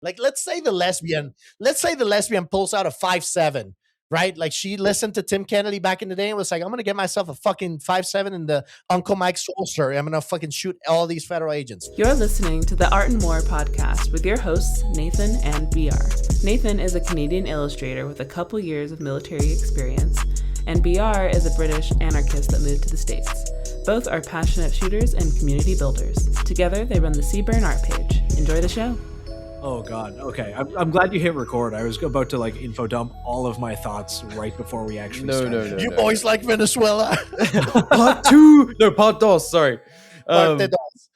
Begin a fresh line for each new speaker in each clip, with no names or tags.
Like, let's say the lesbian pulls out a 5'7", right? Like, she listened to Tim Kennedy back in the day and was like, I'm going to get myself a fucking 5'7" in the Uncle Mike's holster. I'm going to fucking shoot all these federal agents.
You're listening to the Art and More podcast with your hosts, Nathan and BR. Nathan is a Canadian illustrator with a couple years of military experience, and BR is a British anarchist that moved to the States. Both are passionate shooters and community builders. Together, they run the Seaburn art page. Enjoy the show.
Oh God. Okay. I'm glad you hit record. I was about to like info dump all of my thoughts right before we actually started.
No. You boys like Venezuela?
Part 2. No, part dos. Sorry.
Parte dos.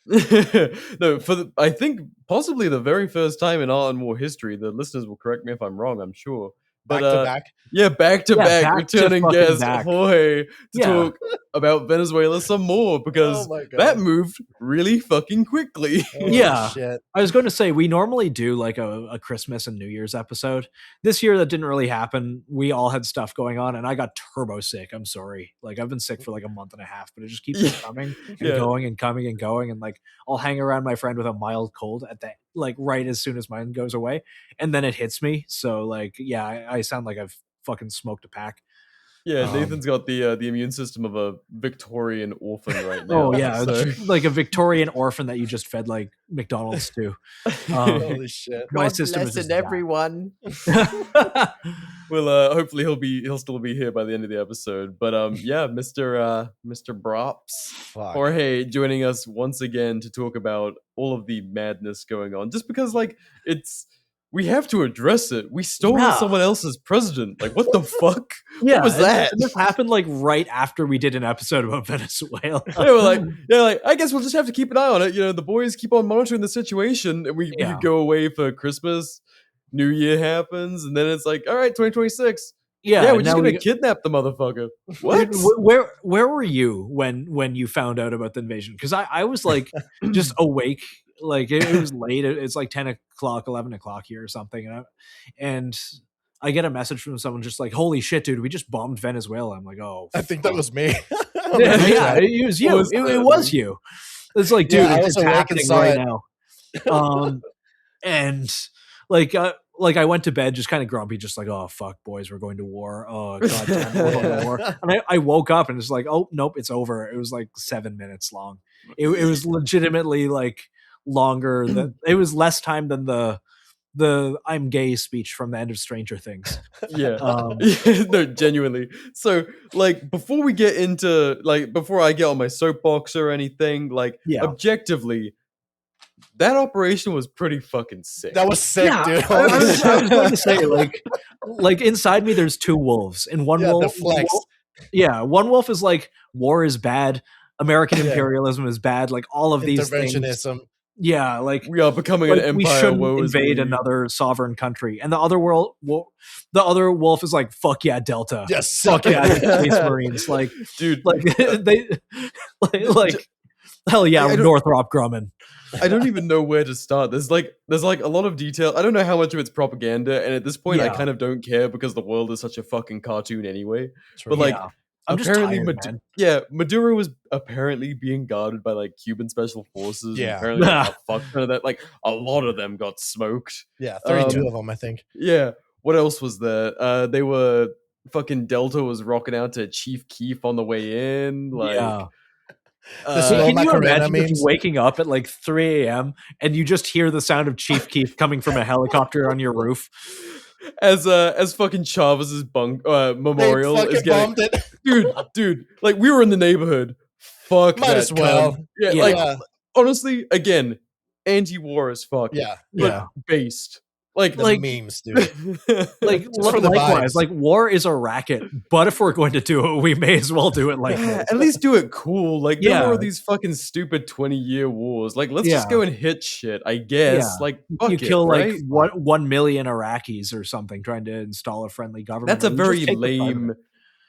No, I think possibly the very first time in Art and War history. The listeners will correct me if I'm wrong, I'm sure. But,
back to back?
Yeah, back to back, returning guest Jorge to
Yeah.
talk about Venezuela some more, because that moved really fucking quickly.
Yeah.
Shit.
I was going to say, we normally do like a Christmas and New Year's episode. This year that didn't really happen. We all had stuff going on and I got turbo sick. I'm sorry. Like, I've been sick for like a month and a half, but it just keeps coming and going and coming and going. And like, I'll hang around my friend with a mild cold at that, like right as soon as mine goes away. And then it hits me. So like, yeah, I sound like I've fucking smoked a pack.
Yeah, Nathan's got the immune system of a Victorian orphan right now.
Oh yeah,
so.
like a Victorian orphan that you just fed like McDonald's to.
Holy shit.
My system is just
everyone. Well, hopefully he'll still be here by the end of the episode. But yeah, Mr. Brops, Jorge, joining us once again to talk about all of the madness going on. Just because like we have to address it. We stole someone else's president. Like, what the fuck?
Yeah,
what was that?
And this happened like right after we did an episode about Venezuela.
They were like, I guess we'll just have to keep an eye on it. You know, the boys keep on monitoring the situation, and we could go away for Christmas. New Year happens, and then it's like, all right, 2026. Yeah, we're just gonna kidnap the motherfucker. What?
Where were you when you found out about the invasion? Because I was like just awake. Like it was late. It's like 10 o'clock, 11 o'clock here or something. And I get a message from someone just like, holy shit, dude, we just bombed Venezuela. I'm like, oh,
I think that was me.
Yeah, it was you. It was you. It's like, dude, it's happening right now. And like I went to bed just kind of grumpy, just like, oh fuck, boys, we're going to war. Oh god damn, we're going to war. And I woke up and it's like, oh nope, it's over. It was like 7 minutes long. It was legitimately like longer than it was less time than the I'm gay speech from the end of Stranger Things.
Yeah. No, genuinely. So like before I get on my soapbox or anything, like objectively, that operation was pretty fucking sick.
That was sick, dude.
I was going to say, like inside me, there's two wolves, and one wolf, one wolf is like war is bad, American imperialism is bad, like all of these things.
Interventionism.
Yeah, like
we are becoming an empire.
We shouldn't invade another sovereign country. And the other wolf is like, fuck yeah, Delta.
Yes,
fuck yeah, Space Marines. Like,
dude,
like they like hell yeah, Northrop Grumman.
I don't even know where to start. There's like a lot of detail. I don't know how much of it's propaganda, and at this point, I kind of don't care because the world is such a fucking cartoon anyway. True. But like,
I'm
apparently,
just tired,
Maduro was apparently being guarded by like Cuban special forces.
Yeah,
and apparently, a fuck ton of that. Like, a lot of them got smoked.
Yeah, 32 of them, I think.
Yeah. What else was there? They were fucking Delta was rocking out to Chief Keef on the way in. Like.
Can you imagine just waking up at like 3 a.m. and you just hear the sound of Chief Keef coming from a helicopter on your roof?
As fucking Chavez's memorial is getting dude, like we were in the neighborhood. Fuck,
might as well.
Yeah, like honestly, again, anti-war as fuck.
Yeah,
but based. Like
memes, dude.
Like likewise, like war is a racket, but if we're going to do it, we may as well do it like this.
At least do it cool. Like no more of these fucking stupid 20-year wars. Like let's just go and hit shit, I guess. Yeah. Like fuck
you kill
right?
like 1 million Iraqis or something trying to install a friendly government.
That's a very lame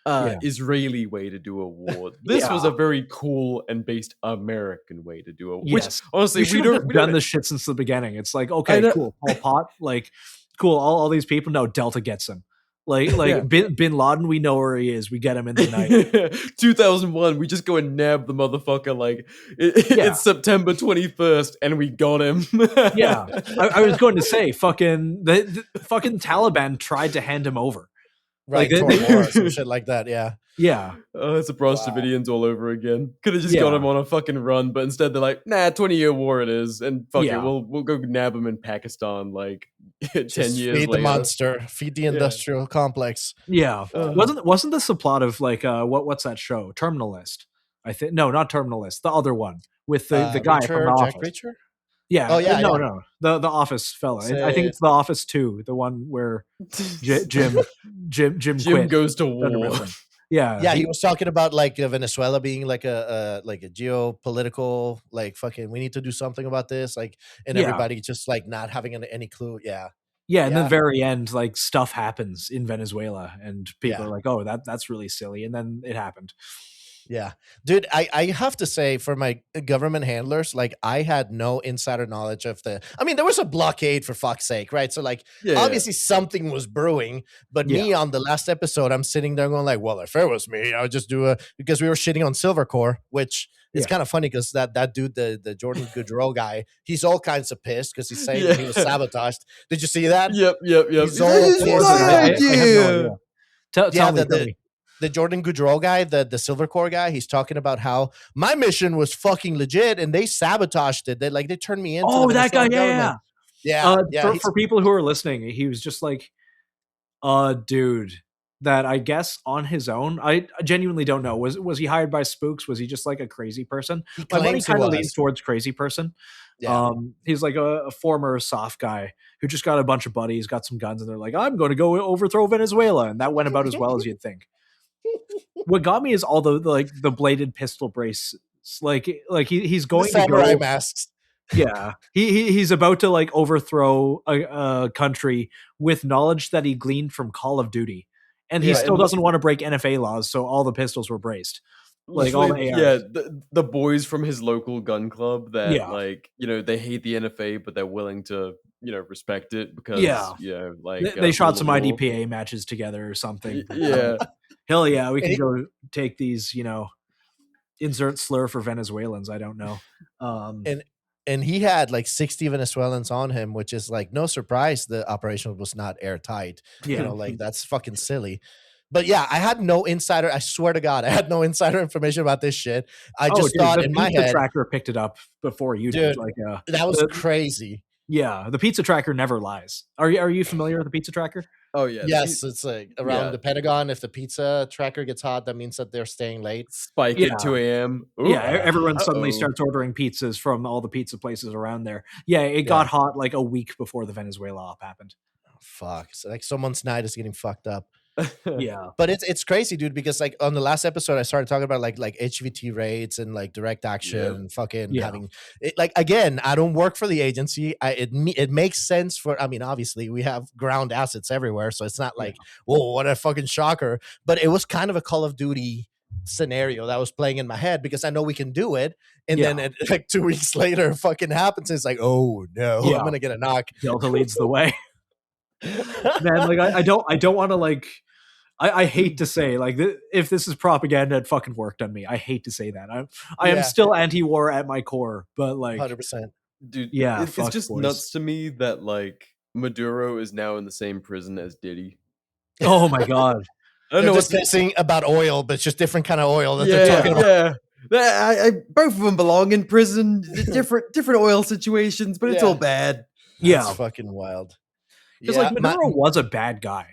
Israeli way to do a war. This was a very cool and based American way to do it. Which honestly,
we don't done this shit since the beginning. It's like, okay, cool, Pol Pot, like cool, all these people. No, Delta gets them. Bin Laden, we know where he is. We get him in the night.
2001, we just go and nab the motherfucker. Like it's September 21st, and we got him.
Yeah, I was going to say, fucking the fucking Taliban tried to hand him over,
right? Or some shit like that. Yeah.
Yeah.
Oh, it's a Bronze Davidians all over again. Could have just got him on a fucking run, but instead they're like, nah, 20-year war it is, and fuck it, we'll go nab him in Pakistan like 10 years later.
Feed the monster, feed the industrial complex.
Yeah. Wasn't this a plot of like what's that show? Terminalist. I think no, not Terminalist. The other one with the guy
Reacher,
from The Office.
Jack Reacher?
Yeah.
Oh yeah.
No. The Office fella. I think it's The Office 2, the one where Jim quit,
goes to war.
Yeah,
he was talking about like Venezuela being like a geopolitical, like fucking we need to do something about this, like, and everybody just like not having any clue. Yeah,
and the very end, like stuff happens in Venezuela, and people are like, "Oh, that's really silly," and then it happened.
Yeah, dude, I have to say, for my government handlers, like I had no insider knowledge of there was a blockade, for fuck's sake, right? So like obviously something was brewing, but me on the last episode, I'm sitting there going like, well, if it was me, I would just do because we were shitting on Silvercore, which is kind of funny because that dude, the Jordan Goudreau guy, he's all kinds of pissed because he's saying that he was sabotaged. Did you see that?
Yep.
He's all
Tell me.
The Jordan Goudreau guy, the Silvercore guy, he's talking about how my mission was fucking legit and they sabotaged it. They turned me into.
Oh, that guy, yeah. For people who are listening, he was just like, dude, that I guess on his own. I genuinely don't know. Was he hired by spooks? Was he just like a crazy person? My money kind of leans towards crazy person. Yeah. He's like a former soft guy who just got a bunch of buddies, got some guns, and they're like, I'm going to go overthrow Venezuela, and that went about as well as you'd think. What got me is all the bladed pistol brace. Like he's going to go
masks.
Yeah, he's about to like overthrow a country with knowledge that he gleaned from Call of Duty, and he still doesn't want to break NFA laws, so all the pistols were braced. Like all the ARs.
The boys from his local gun club that like they hate the NFA, but they're willing to respect it because
they shot some IDPA matches together or something.
Yeah.
Hell yeah, we can go take these, insert slur for Venezuelans. I don't know.
And he had like 60 Venezuelans on him, which is like no surprise the operation was not airtight. Like that's fucking silly. But yeah, I had no insider. I swear to God, I had no insider information about this shit. I just thought in my head,
the tracker picked it up before you did. Like
that was crazy.
Yeah, the pizza tracker never lies. Are you familiar with the pizza tracker?
Oh yeah.
Yes, it's like around the Pentagon. If the pizza tracker gets hot, that means that they're staying late.
Spike at 2 a.m.
Yeah, everyone suddenly starts ordering pizzas from all the pizza places around there. Yeah, it got hot like a week before the Venezuela op happened.
Oh, fuck. So like someone's night is getting fucked up.
Yeah,
but it's crazy, dude, because like on the last episode I started talking about like HVT raids and like direct action and fucking having it. Like again, I don't work for the agency. It makes sense for, obviously we have ground assets everywhere, so it's not like whoa, what a fucking shocker, but it was kind of a Call of Duty scenario that was playing in my head because I know we can do it, and then it, like 2 weeks later it fucking happens. It's like, oh no, I'm gonna get a knock.
Delta leads the way. Man, like I don't want to like. I hate to say, like, if this is propaganda, it fucking worked on me. I hate to say that. I am still anti-war at my core, but like
100%.
Dude, it's just nuts to me that like Maduro is now in the same prison as Diddy.
Oh my god!
I don't know what's discussing about oil, but it's just different kind of oil that they're talking about.
Yeah, both of them belong in prison. different oil situations, but it's all bad.
That's fucking wild.
Because like Maduro was a bad guy.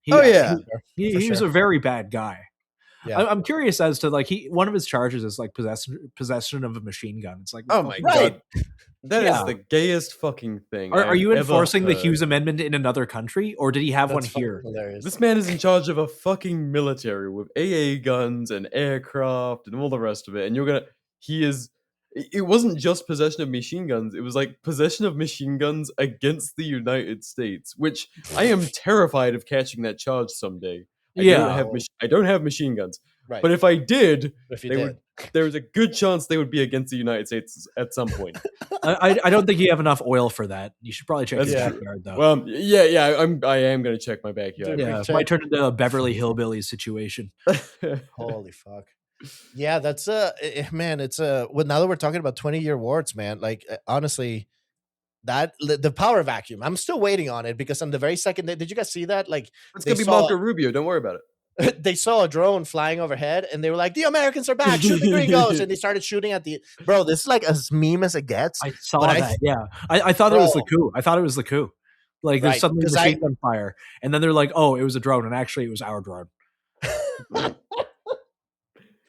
He was a very bad guy. Yeah. I'm curious as to like one of his charges is like possession of a machine gun. It's like,
oh my god, that is the gayest fucking thing.
Are you enforcing the Hughes Amendment in another country, or did he have one here?
Hilarious.
This man is in charge of a fucking military with AA guns and aircraft and all the rest of it, and it wasn't just possession of machine guns. It was like possession of machine guns against the United States, which I am terrified of catching that charge someday. I don't have machine guns. Right. But if I did, there is a good chance they would be against the United States at some point.
I don't think you have enough oil for that. You should probably check your backyard, though.
Well, yeah, I am going to check my backyard.
Yeah, it might turn into a Beverly Hillbillies situation.
Holy fuck. Yeah, that's man, it's well, now that we're talking about 20-year wars, man, like honestly, that the power vacuum, I'm still waiting on it, because on the very second day, did you guys see that? Like,
it's gonna be Marco Rubio, don't worry about it.
They saw a drone flying overhead and they were like, the Americans are back, shoot the gringos. And they started shooting at the bro. This is like as meme as it gets.
I saw that. I thought it was the coup. I thought it was the coup. Like there's suddenly a machine gun fire, and then they're like, oh, it was a drone, and actually it was our drone.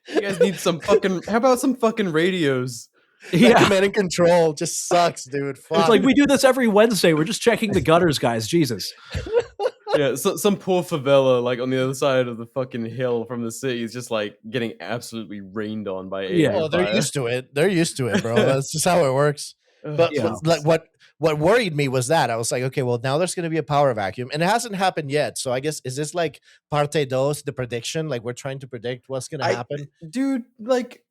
You guys need some fucking. How about some fucking radios?
Yeah, command and control just sucks, dude. Fuck.
It's like we do this every Wednesday. We're just checking the gutters, guys. Jesus.
Yeah, so, some poor favela, like on the other side of the fucking hill from the city, is just like getting absolutely rained on by alien.
Yeah, they're used to it. They're used to it, bro. That's just how it works. But like what worried me was that I was like, okay, well now there's going to be a power vacuum, and it hasn't happened yet. So I guess, is this like parte dos, the prediction? Like we're trying to predict what's going to happen,
dude. Like,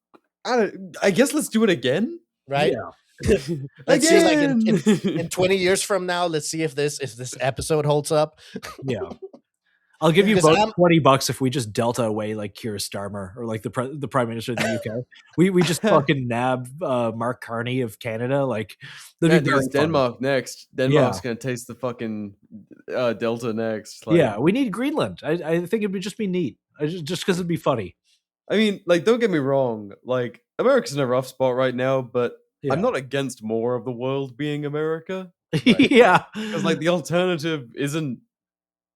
I guess let's do it again,
right? Yeah. Let's see, like in 20 years from now, let's see if this episode holds up.
Yeah, I'll give you both $20 if we just Delta away like Keir Starmer or like the Prime Minister of the UK. we just fucking nab Mark Carney of Canada. Like
Denmark next. Denmark's gonna taste the fucking Delta next.
Like, we need Greenland. I think it would just be neat. Just because it'd be funny.
I mean, like, don't get me wrong. Like, America's in a rough spot right now, but I'm not against more of the world being America.
Right? Yeah,
because like the alternative isn't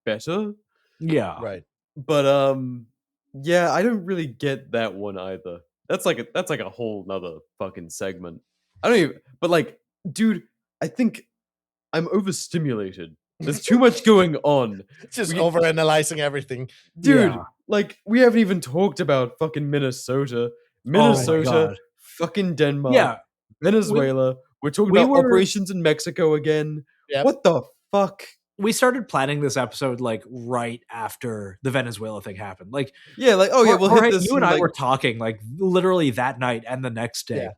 better.
Yeah,
right.
But I don't really get that one either. That's like a whole nother fucking segment. I don't even. But like, dude, I think I'm overstimulated. There's too much going on.
Just overanalyzing everything,
dude. Yeah. Like, we haven't even talked about fucking Minnesota, fucking Denmark, Venezuela. We're talking about operations in Mexico again. Yep. What the fuck?
We started planning this episode like right after the Venezuela thing happened. Like,
we'll hit this.
You and I were talking like literally that night and the next day,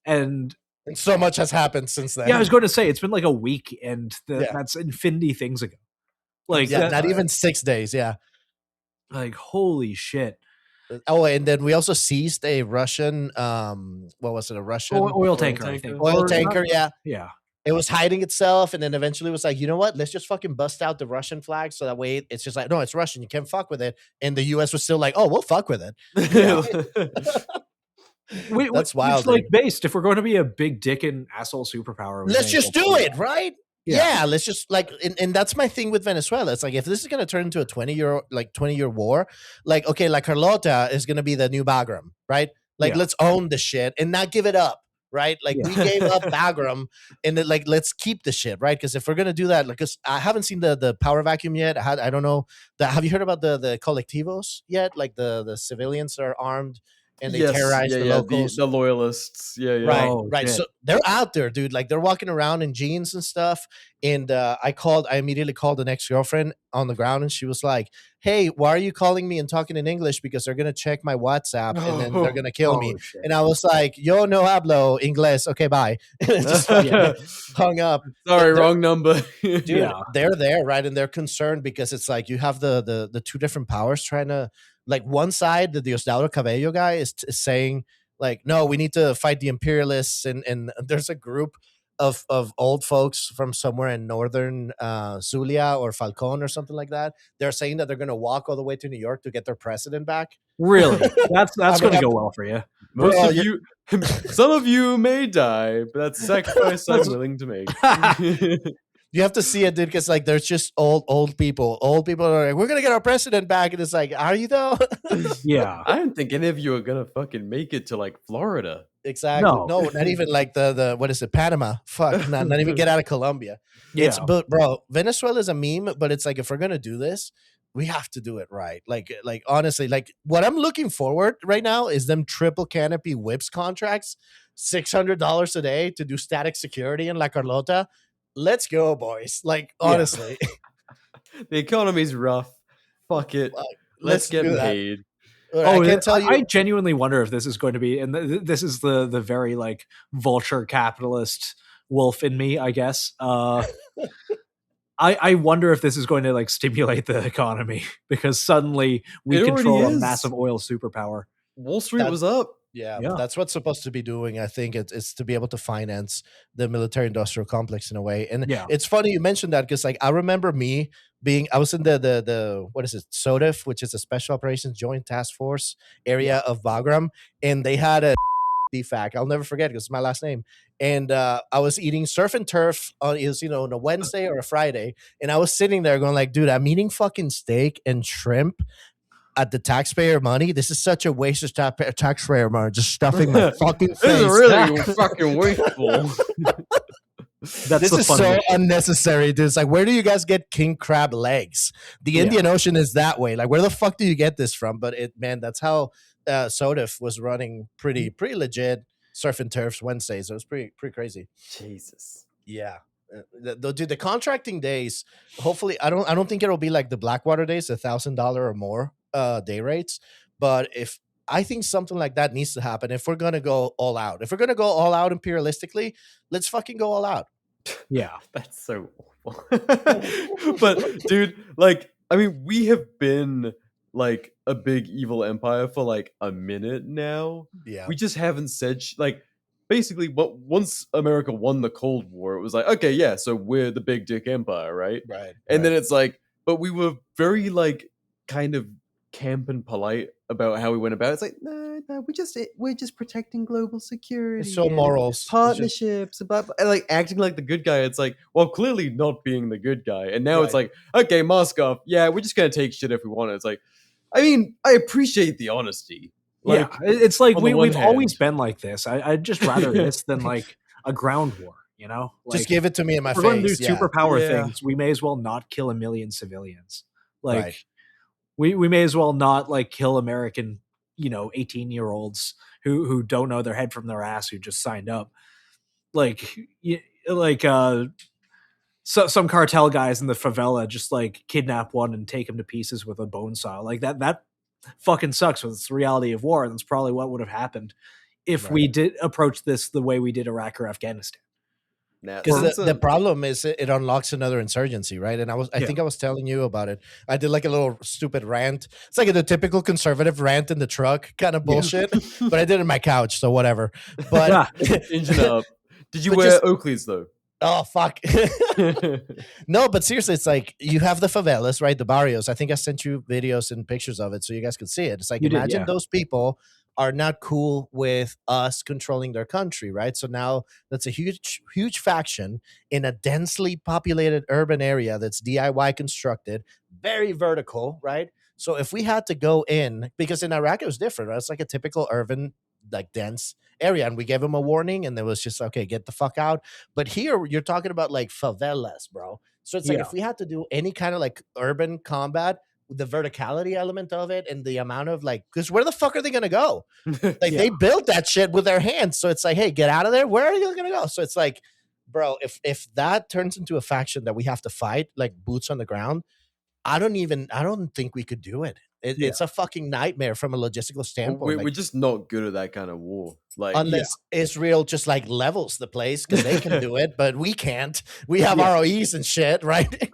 and
so much has happened since then.
Yeah, I was going to say it's been like a week, and that's infinity things ago. Like,
not even 6 days. Yeah,
like holy shit.
Oh, and then we also seized a Russian. What was it? A Russian
oil tanker? I think
oil tanker. Yeah.
It
was hiding itself, and then eventually was like, you know what? Let's just fucking bust out the Russian flag, so that way it's just like, no, it's Russian. You can't fuck with it. And the U.S. was still like, oh, we'll fuck with it. That's wild.
It's like based. If we're going to be a big dick and asshole superpower,
let's just do it, right? Yeah, let's just like, and that's my thing with Venezuela. It's like, if this is going to turn into a 20-year war, like, okay, like Carlota is going to be the new Bagram, right? Like, let's own the shit and not give it up. Right, like we gave up Bagram, and then, like, let's keep the shit, right? Because if we're gonna do that, like, because I haven't seen the power vacuum yet. I don't know. Have you heard about the colectivos yet? Like the civilians are armed and they terrorize the locals,
the loyalists.
Right, right. So they're out there, dude. Like, they're walking around in jeans and stuff. And I immediately called an ex-girlfriend on the ground, and she was like, hey, why are you calling me and talking in English? Because they're going to check my WhatsApp and then they're going to kill me. Shit. And I was like, yo no hablo inglés. Okay, bye. Just hung up.
Sorry, wrong number.
Dude, they're there, right? And they're concerned because it's like you have the two different powers trying to, like, one side, the Diosdado Cabello guy is saying, like, no, we need to fight the imperialists. And there's a group of old folks from somewhere in northern Zulia or Falcon or something like that. They're saying that they're going to walk all the way to New York to get their president back.
Really? That's going to go well for you.
Most of you, some of you may die, but that's a sacrifice I'm willing to make.
You have to see it, dude, because like there's just old people. Old people are like, we're gonna get our president back, and it's like, are you though?
Yeah,
I don't think any of you are gonna fucking make it to like Florida.
Exactly. No, not even like the what is it, Panama? Fuck, not even get out of Colombia. Yeah, but bro, Venezuela is a meme, but it's like, if we're gonna do this, we have to do it right. Like honestly, like what I'm looking forward right now is them triple canopy whips contracts, $600 a day to do static security in La Carlota. Let's go, boys. Like, honestly.
The economy's rough. Fuck it. Let's get paid.
I can tell you. I genuinely wonder if this is going to be, and this is the very like vulture capitalist wolf in me, I guess. I wonder if this is going to like stimulate the economy because suddenly we control a massive oil superpower.
Wall Street was up.
Yeah, that's what's supposed to be doing. I think it's to be able to finance the military-industrial complex in a way. And it's funny you mentioned that because like I remember me I was in the what is it, SOTF, which is a Special Operations Joint Task Force area of Bagram, and they had a DFAC. I'll never forget because it's my last name. And I was eating surf and turf on a Wednesday or a Friday, and I was sitting there going like, dude, I'm eating fucking steak and shrimp at the taxpayer money. This is such a waste of taxpayer money, just stuffing my fucking face.
This is really fucking wasteful.
This is so unnecessary, dude. It's like, where do you guys get king crab legs? The Indian Ocean is that way. Like, where the fuck do you get this from? But that's how SOTF was running pretty legit surf and turfs Wednesdays. It was pretty crazy.
Jesus.
Yeah. The contracting days, hopefully I don't think it'll be like the Blackwater days, $1,000 or more day rates, but if I think something like that needs to happen if we're gonna go all out. If we're gonna go all out imperialistically, let's fucking go all out.
Yeah.
That's so awful. But dude, like, I mean, we have been like a big evil empire for like a minute now.
Yeah,
we just haven't said like basically, but once America won the Cold War, it was like, okay, yeah, so we're the big dick empire, right? And then it's like, but we were very like kind of camp and polite about how we went about it. It's like, no, we're just protecting global security.
It's so morals,
partnerships, about like acting like the good guy. It's like, well, clearly not being the good guy. And now it's like, okay, mask off. Yeah, we're just gonna take shit if we want it. It's like, I mean, I appreciate the honesty.
Like, it's like we've always been like this. I'd just rather this than like a ground war, you know? Like,
just give it to me in my face.
We're going to do superpower things. We may as well not kill 1 million civilians. Like, we may as well not like kill American, 18-year-olds who don't know their head from their ass, who just signed up. So some cartel guys in the favela just like kidnap one and take him to pieces with a bone saw. Like that fucking sucks, but it's the reality of war. And that's probably what would have happened if we did approach this the way we did Iraq or Afghanistan.
Because the problem is it unlocks another insurgency, right? And I think I was telling you about it. I did like a little stupid rant. It's like the typical conservative rant in the truck kind of bullshit, but I did it in my couch, so whatever. But
engine up. Did you wear Oakleys though?
Oh fuck. No, but seriously, it's like you have the favelas, right? The barrios. I think I sent you videos and pictures of it so you guys could see it. It's like, imagine those people are not cool with us controlling their country, right? So now that's a huge faction in a densely populated urban area that's DIY constructed, very vertical, right? So if we had to go in, because in Iraq it was different, right? It's like a typical urban, like dense area, and we gave them a warning and it was just, okay, get the fuck out. But here you're talking about like favelas, bro. So it's like if we had to do any kind of like urban combat, the verticality element of it and the amount of like, because where the fuck are they gonna go? Like they built that shit with their hands. So it's like, hey, get out of there. Where are you gonna go? So it's like, bro, if that turns into a faction that we have to fight, like boots on the ground, I don't think we could do it. It's a fucking nightmare from a logistical standpoint.
We're just not good at that kind of war. Like,
unless Israel just like levels the place because they can do it, but we can't. We have ROEs and shit, right?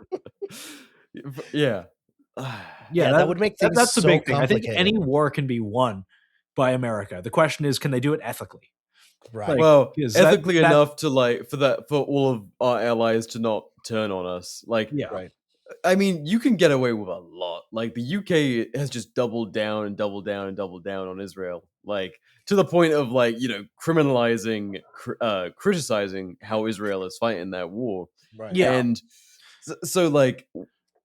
That would make things
that's the
so
big thing. I think
complicated.
any war can be won by America. The question is, can they do it ethically?
Right.
Like, well, ethically enough to like for all of our allies to not turn on us. Like,
right.
I mean, you can get away with a lot. Like the UK has just doubled down and doubled down and doubled down on Israel. Like to the point of like, criminalizing, criticizing how Israel is fighting that war.
Right.
Yeah.
And so like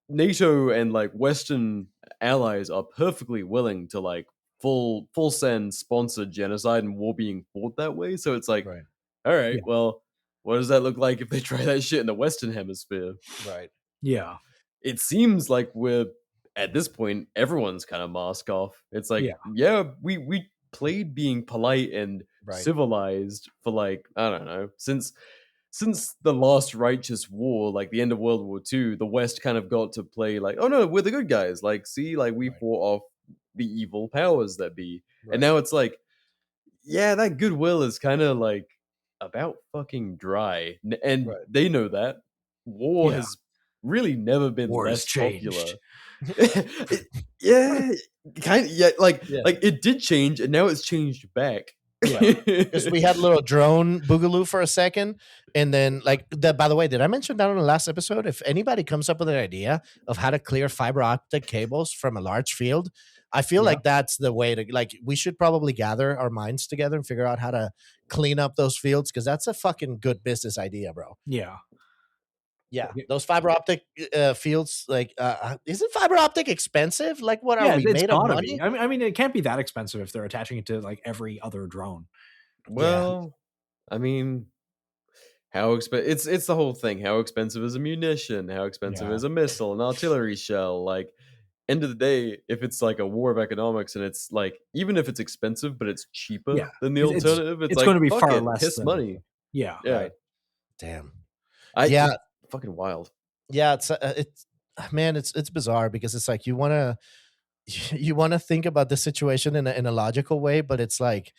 NATO and like Western allies are perfectly willing to like full send sponsor genocide and war being fought that way. So it's like, all right, well, what does that look like if they try that shit in the Western Hemisphere?
Right.
Yeah.
It seems like we're at this point, everyone's kind of mask off. It's like, we played being polite and civilized for like, I don't know, since the last righteous war, like the end of World War II, the West kind of got to play like, oh no, we're the good guys. Like, see, like we fought off the evil powers that be. Right. And now it's like, yeah, that goodwill is kind of like about fucking dry. And they know that. War has really never been less popular. Yeah, kind of. Yeah, like it did change, and now it's changed back.
Yeah, because we had a little drone boogaloo for a second, and then like that. By the way, did I mention that on the last episode? If anybody comes up with an idea of how to clear fiber optic cables from a large field, I feel like that's the way to. Like, we should probably gather our minds together and figure out how to clean up those fields, because that's a fucking good business idea, bro.
Yeah.
Yeah, those fiber optic fields, like, isn't fiber optic expensive? Like, what are we made of money?
I mean, it can't be that expensive if they're attaching it to like every other drone.
Well, I mean, how expensive? It's the whole thing. How expensive is a munition? How expensive is a missile, an artillery shell? Like, end of the day, if it's like a war of economics, and it's like, even if it's expensive, but it's cheaper than the alternative, it's like,
going to be far less
money.
Yeah.
Right. Damn.
Fucking wild.
Yeah, it's man, it's bizarre, because it's like you want to think about the situation in a logical way, but it's like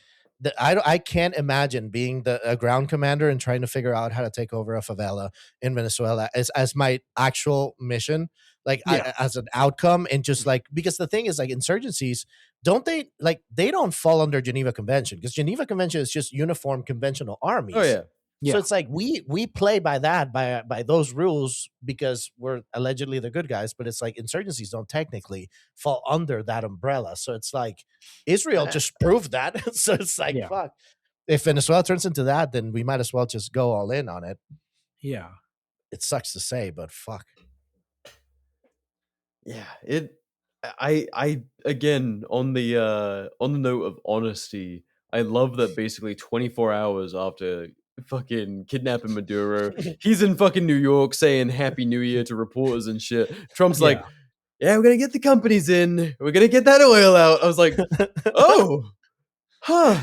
I can't imagine being a ground commander and trying to figure out how to take over a favela in Venezuela as my actual mission, like as an outcome, and just like, because the thing is, like, insurgencies, they don't fall under Geneva Convention, because Geneva Convention is just uniform conventional armies.
Oh yeah.
Yeah. So it's like we play by that, by those rules, because we're allegedly the good guys, but it's like insurgencies don't technically fall under that umbrella. So it's like Israel just proved that. So it's like, fuck. If Venezuela turns into that, then we might as well just go all in on it.
Yeah.
It sucks to say, but fuck.
Yeah. I again, on the note of honesty, I love that basically 24 hours after fucking kidnapping Maduro, he's in fucking New York saying Happy New Year to reporters and shit. Trump's like, yeah, we're gonna get the companies in, we're gonna get that oil out. I was like, oh, huh.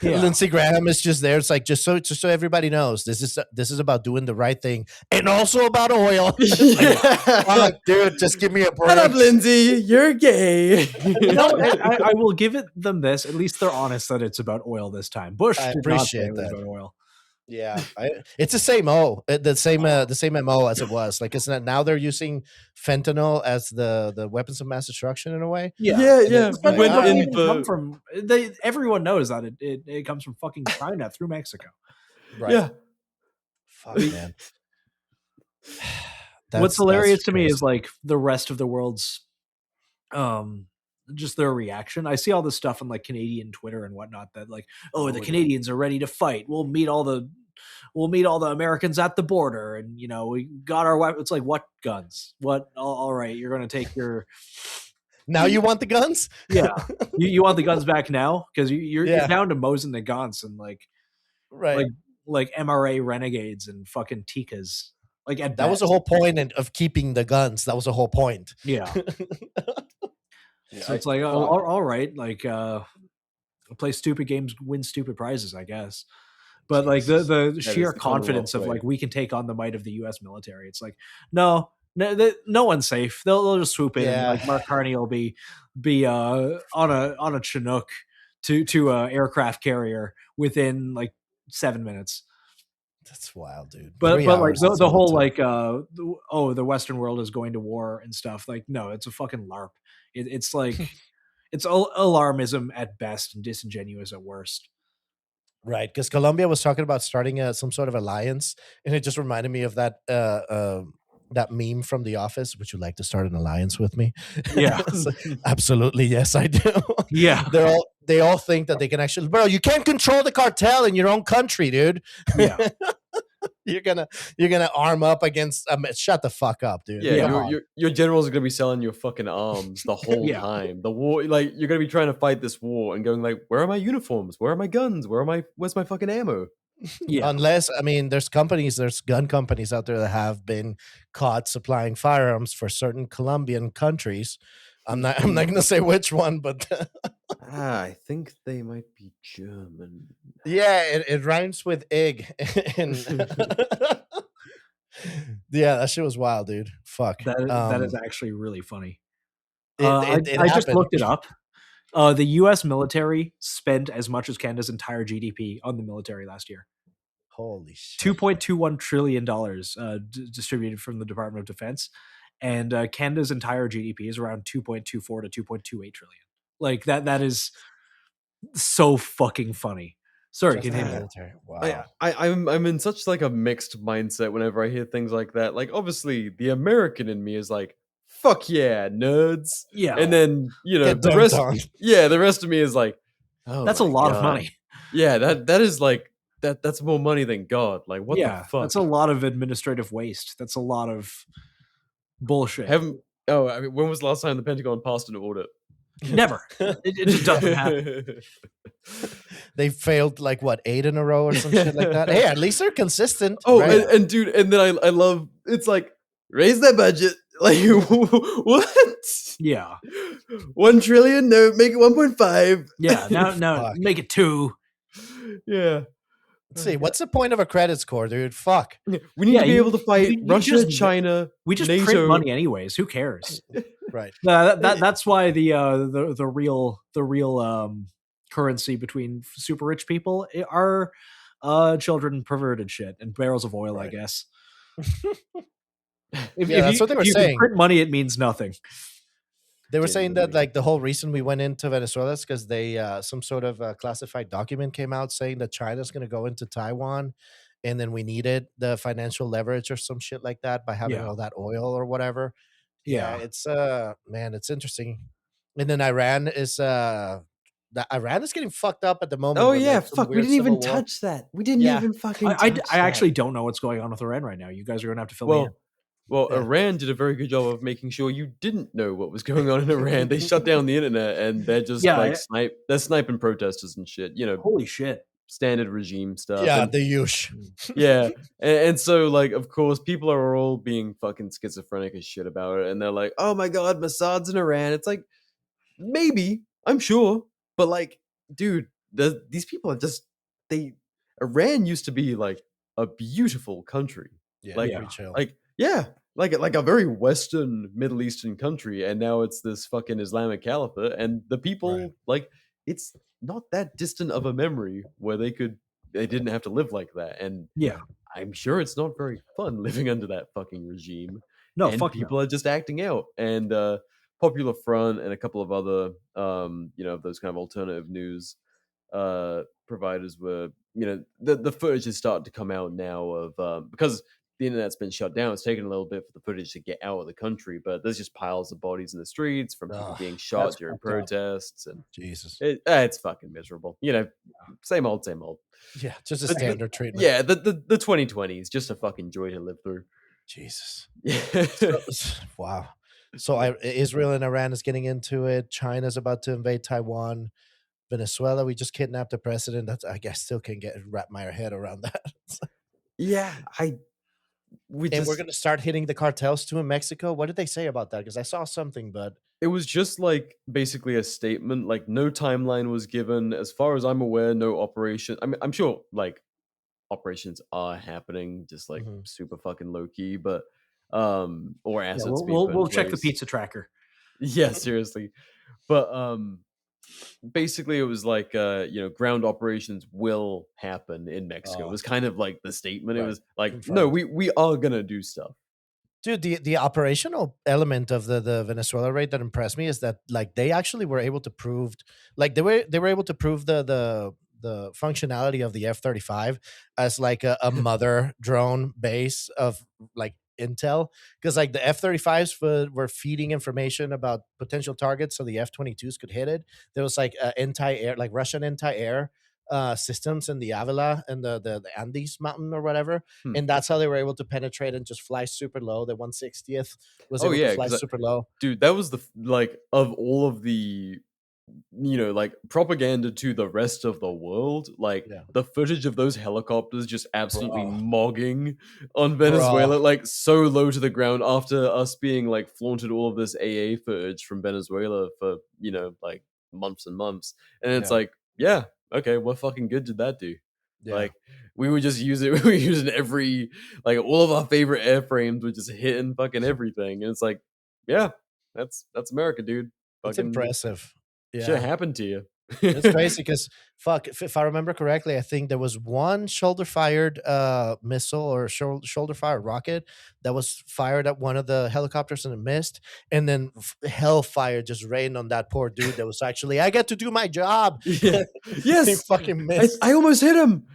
Lindsey Graham is just there. It's like, just so everybody knows, this is about doing the right thing, and also about oil. Like, dude, just give me a break.
Shut up, Lindsey, you're gay.
I will give them this. At least they're honest that it's about oil this time. Bush did not say it was about oil.
Yeah, it's the same the same MO as it was. Like, isn't it now they're using fentanyl as the weapons of mass destruction in a way?
Yeah.
Everyone knows that it comes from fucking China through Mexico.
Right.
Yeah.
Fuck, man.
What's hilarious to me is like the rest of the world's just their reaction. I see all this stuff on like Canadian Twitter and whatnot that like, the Canadians are ready to fight. We'll meet all the Americans at the border, and we got our weapons. It's like, what guns? What? All right, you're going to take your.
Now you want the guns?
Yeah, you want the guns back now, because you're down to Mosin Nagants and like MRA renegades and fucking Tikas. Like,
that was the whole point of keeping the guns. That was the whole point.
Yeah. So it's like, all right, like play stupid games, win stupid prizes, I guess. But like the sheer confidence of like, we can take on the might of the U.S. military. It's like, no one's safe. They'll just swoop in. And like Mark Carney will be on a Chinook to a aircraft carrier within like 7 minutes.
That's wild, dude.
But like the whole like the Western world is going to war and stuff. Like, no, it's a fucking LARP. It's like it's alarmism at best and disingenuous at worst.
Right, because Colombia was talking about starting some sort of alliance, and it just reminded me of that that meme from The Office. Would you like to start an alliance with me?
Yeah,
absolutely, yes, I do.
Yeah,
they all think that they can actually, bro. You can't control the cartel in your own country, dude.
Yeah.
You're gonna arm up against. Shut the fuck up, dude.
Yeah, your generals are gonna be selling your fucking arms the whole time. The war, like, you're gonna be trying to fight this war and going like, where are my uniforms? Where are my guns? Where's my fucking ammo?
Yeah. Unless, there's gun companies out there that have been caught supplying firearms for certain Colombian countries. I'm not gonna say which one, but
I think they might be German.
Yeah, it rhymes with egg. Yeah, that shit was wild, dude. Fuck.
That is actually really funny.
It
I just looked it up. The U.S. military spent as much as Canada's entire GDP on the military last year.
Holy shit.
$2.21 trillion distributed from the Department of Defense. And Canada's entire GDP is around 2.24 to 2.28 trillion. Like that is so fucking funny. Sorry, continue.
Wow.
I'm in such like a mixed mindset whenever I hear things like that. Like obviously the American in me is like, fuck yeah, nerds.
Yeah.
And then, the rest the rest of me is like, oh,
that's a lot of money.
Yeah, that is like that's more money than God. Like what the fuck?
That's a lot of administrative waste. That's a lot of bullshit.
I mean, when was the last time the Pentagon passed an audit?
Never. It just doesn't happen.
They failed like 8 in a row or some shit like that. Hey, at least they're consistent.
Oh,
right?
and dude, and then I love it's like raise that budget. Like what?
Yeah.
1 trillion? No, make it 1.5.
Yeah, now make it 2.
Yeah.
Let's see. What's the point of a credit score, dude? Fuck.
We need to be able to fight Russia, China.
We just
NATO.
print money anyways. Who cares?
Right.
That's why the real currency between super rich people are children perverted shit and barrels of oil, right. I guess.
That's what they were saying.
You print money, it means nothing.
They were saying that like the whole reason we went into Venezuela is because they some sort of classified document came out saying that China's going to go into Taiwan, and then we needed the financial leverage or some shit like that by having all that oil or whatever. Yeah, it's man, it's interesting. And then Iran is getting fucked up at the moment.
Oh yeah, fuck, we didn't even touch that. We didn't even fucking.
I actually don't know what's going on with Iran right now. You guys are going to have to fill me in.
Well, Iran did a very good job of making sure you didn't know what was going on in Iran. They shut down the internet and they're just they're sniping protesters and shit.
Holy shit,
standard regime stuff.
Yeah, the usual.
Yeah, and so like, of course, people are all being fucking schizophrenic as shit about it, and they're like, "Oh my god, Mossad's in Iran." It's like, maybe, I'm sure, but like, dude, these people are just Iran used to be like a beautiful country, like a very Western Middle Eastern country, and now it's this fucking Islamic caliphate, and the people like it's not that distant of a memory where they didn't have to live like that, and I'm sure it's not very fun living under that fucking regime.
No,
and people are just acting out, and Popular Front and a couple of other those kind of alternative news providers were the footage is starting to come out now of because the internet's been shut down. It's taken a little bit for the footage to get out of the country, but there's just piles of bodies in the streets from people being shot during protests, and
Jesus,
it's fucking miserable. Same old.
Yeah, just a standard treatment.
Yeah, the 2020s, just a fucking joy to live through.
Jesus. Wow. So Israel and Iran is getting into it. China's about to invade Taiwan. Venezuela, we just kidnapped the president. I guess still can wrap my head around that.
Yeah,
we're going to start hitting the cartels too in Mexico. What did they say about that? Because I saw something, but
it was just like basically a statement. Like no timeline was given. As far as I'm aware, no operation. I mean, I'm sure like operations are happening, just like super fucking low key, but or assets.
We'll check the pizza tracker.
Yeah, seriously, but basically it was like ground operations will happen in Mexico. It was kind of like the statement. It was like confirmed. No, we are gonna do stuff,
dude. The operational element of the Venezuela raid that impressed me is that like they actually were able to prove like they were able to prove the functionality of the F-35 as like a mother drone base of like intel, because like the F-35s were feeding information about potential targets so the F-22s could hit it. There was like anti-air, like Russian anti-air systems in the Avila and the Andes mountain or whatever, and that's how they were able to penetrate and just fly super low. The 160th was able to fly super low.
Dude, that was the like of all of the like propaganda to the rest of the world, like the footage of those helicopters just absolutely mogging on Venezuela, like so low to the ground after us being like flaunted all of this AA footage from Venezuela for like months and months, and it's like okay, what fucking good did that do? Like we would just use it. We were using every like all of our favorite airframes were just hitting fucking everything, and it's like that's America, dude.
It's impressive.
Shit happened to you.
It's crazy because fuck, if I remember correctly, I think there was one shoulder-fired missile or shoulder-fired rocket that was fired at one of the helicopters and it missed, and then hellfire just rained on that poor dude. That was actually, I get to do my job.
Yeah. Yes,
he fucking missed.
I almost hit him.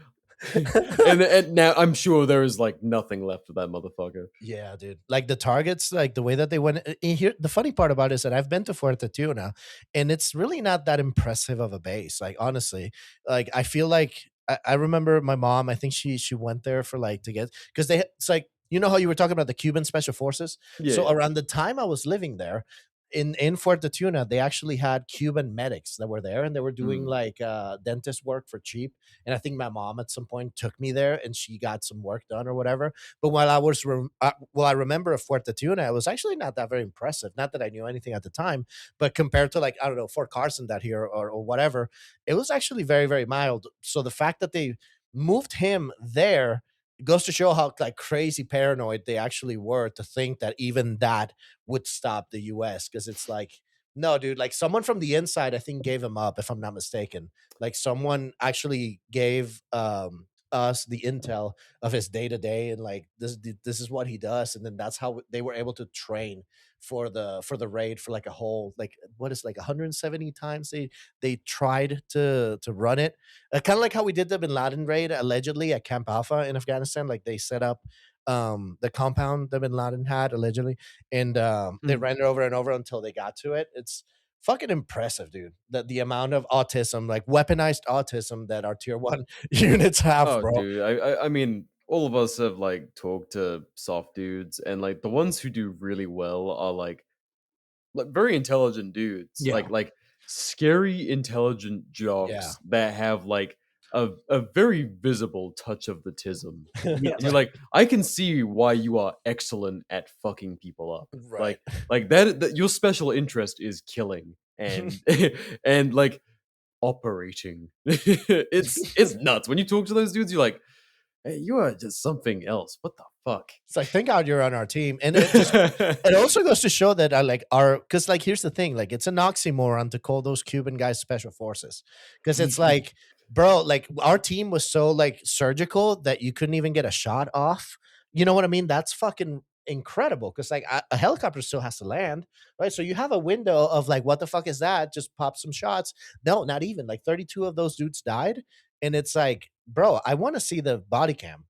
and now I'm sure there is like nothing left of that motherfucker.
Yeah, dude. Like the targets, like the way that they went in here. The funny part about it is that I've been to Fuerteventura, and it's really not that impressive of a base. Like honestly, like I feel like I remember my mom. I think she went there for like to get because it's like you know how you were talking about the Cuban Special Forces.
Yeah.
So around the time I was living there. In Fuerteventura, they actually had Cuban medics that were there, and they were doing like dentist work for cheap. And I think my mom at some point took me there, and she got some work done or whatever. But while I was, I remember of Fuerteventura, it was actually not that very impressive. Not that I knew anything at the time, but compared to like I don't know Fort Carson that here or whatever, it was actually very very mild. So the fact that they moved him there. It goes to show how like crazy paranoid they actually were to think that even that would stop the US because it's like no dude, like someone from the inside I think gave him up if I'm not mistaken. Like someone actually gave us the intel of his day-to-day and like this is what he does, and then that's how they were able to train for the raid for like a whole like what is like 170 times they tried to run it, kind of like how we did the Bin Laden raid allegedly at Camp Alpha in Afghanistan. Like they set up the compound that Bin Laden had allegedly, and they ran it over and over until they got to it. It's fucking impressive, dude. The amount of autism, like weaponized autism that our tier 1 units have, bro.
Dude, I mean, all of us have like talked to soft dudes, and like the ones who do really well are like very intelligent dudes, like scary intelligent jocks that have like a very visible touch of the tism. You're like, I can see why you are excellent at fucking people up.
Right.
Like that your special interest is killing and and like operating. It's nuts. When you talk to those dudes, you're like, hey, you are just something else. What the fuck?
It's like, thank God you're on our team. And it also goes to show that I like because like here's the thing, like it's an oxymoron to call those Cuban guys special forces. Because it's like, bro, like our team was so like surgical that you couldn't even get a shot off. You know what I mean? That's fucking incredible. Because like a helicopter still has to land, right? So you have a window of like, what the fuck is that? Just pop some shots. No, not even. Like 32 of those dudes died. And it's like, bro, I want to see the body cam.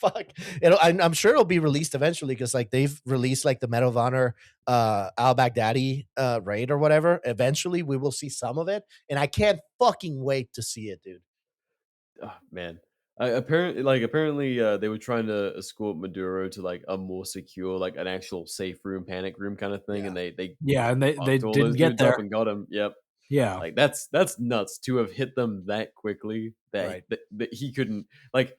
Fuck. I'm sure it'll be released eventually because like they've released like the Medal of Honor al-Baghdadi raid or whatever. Eventually we will see some of it, and I can't fucking wait to see it, dude.
Oh man. Apparently they were trying to escort Maduro to like a more secure, like an actual safe room, panic room kind of thing, and they
didn't get there
and got him. Yep.
Yeah,
like that's nuts to have hit them that quickly that he couldn't, like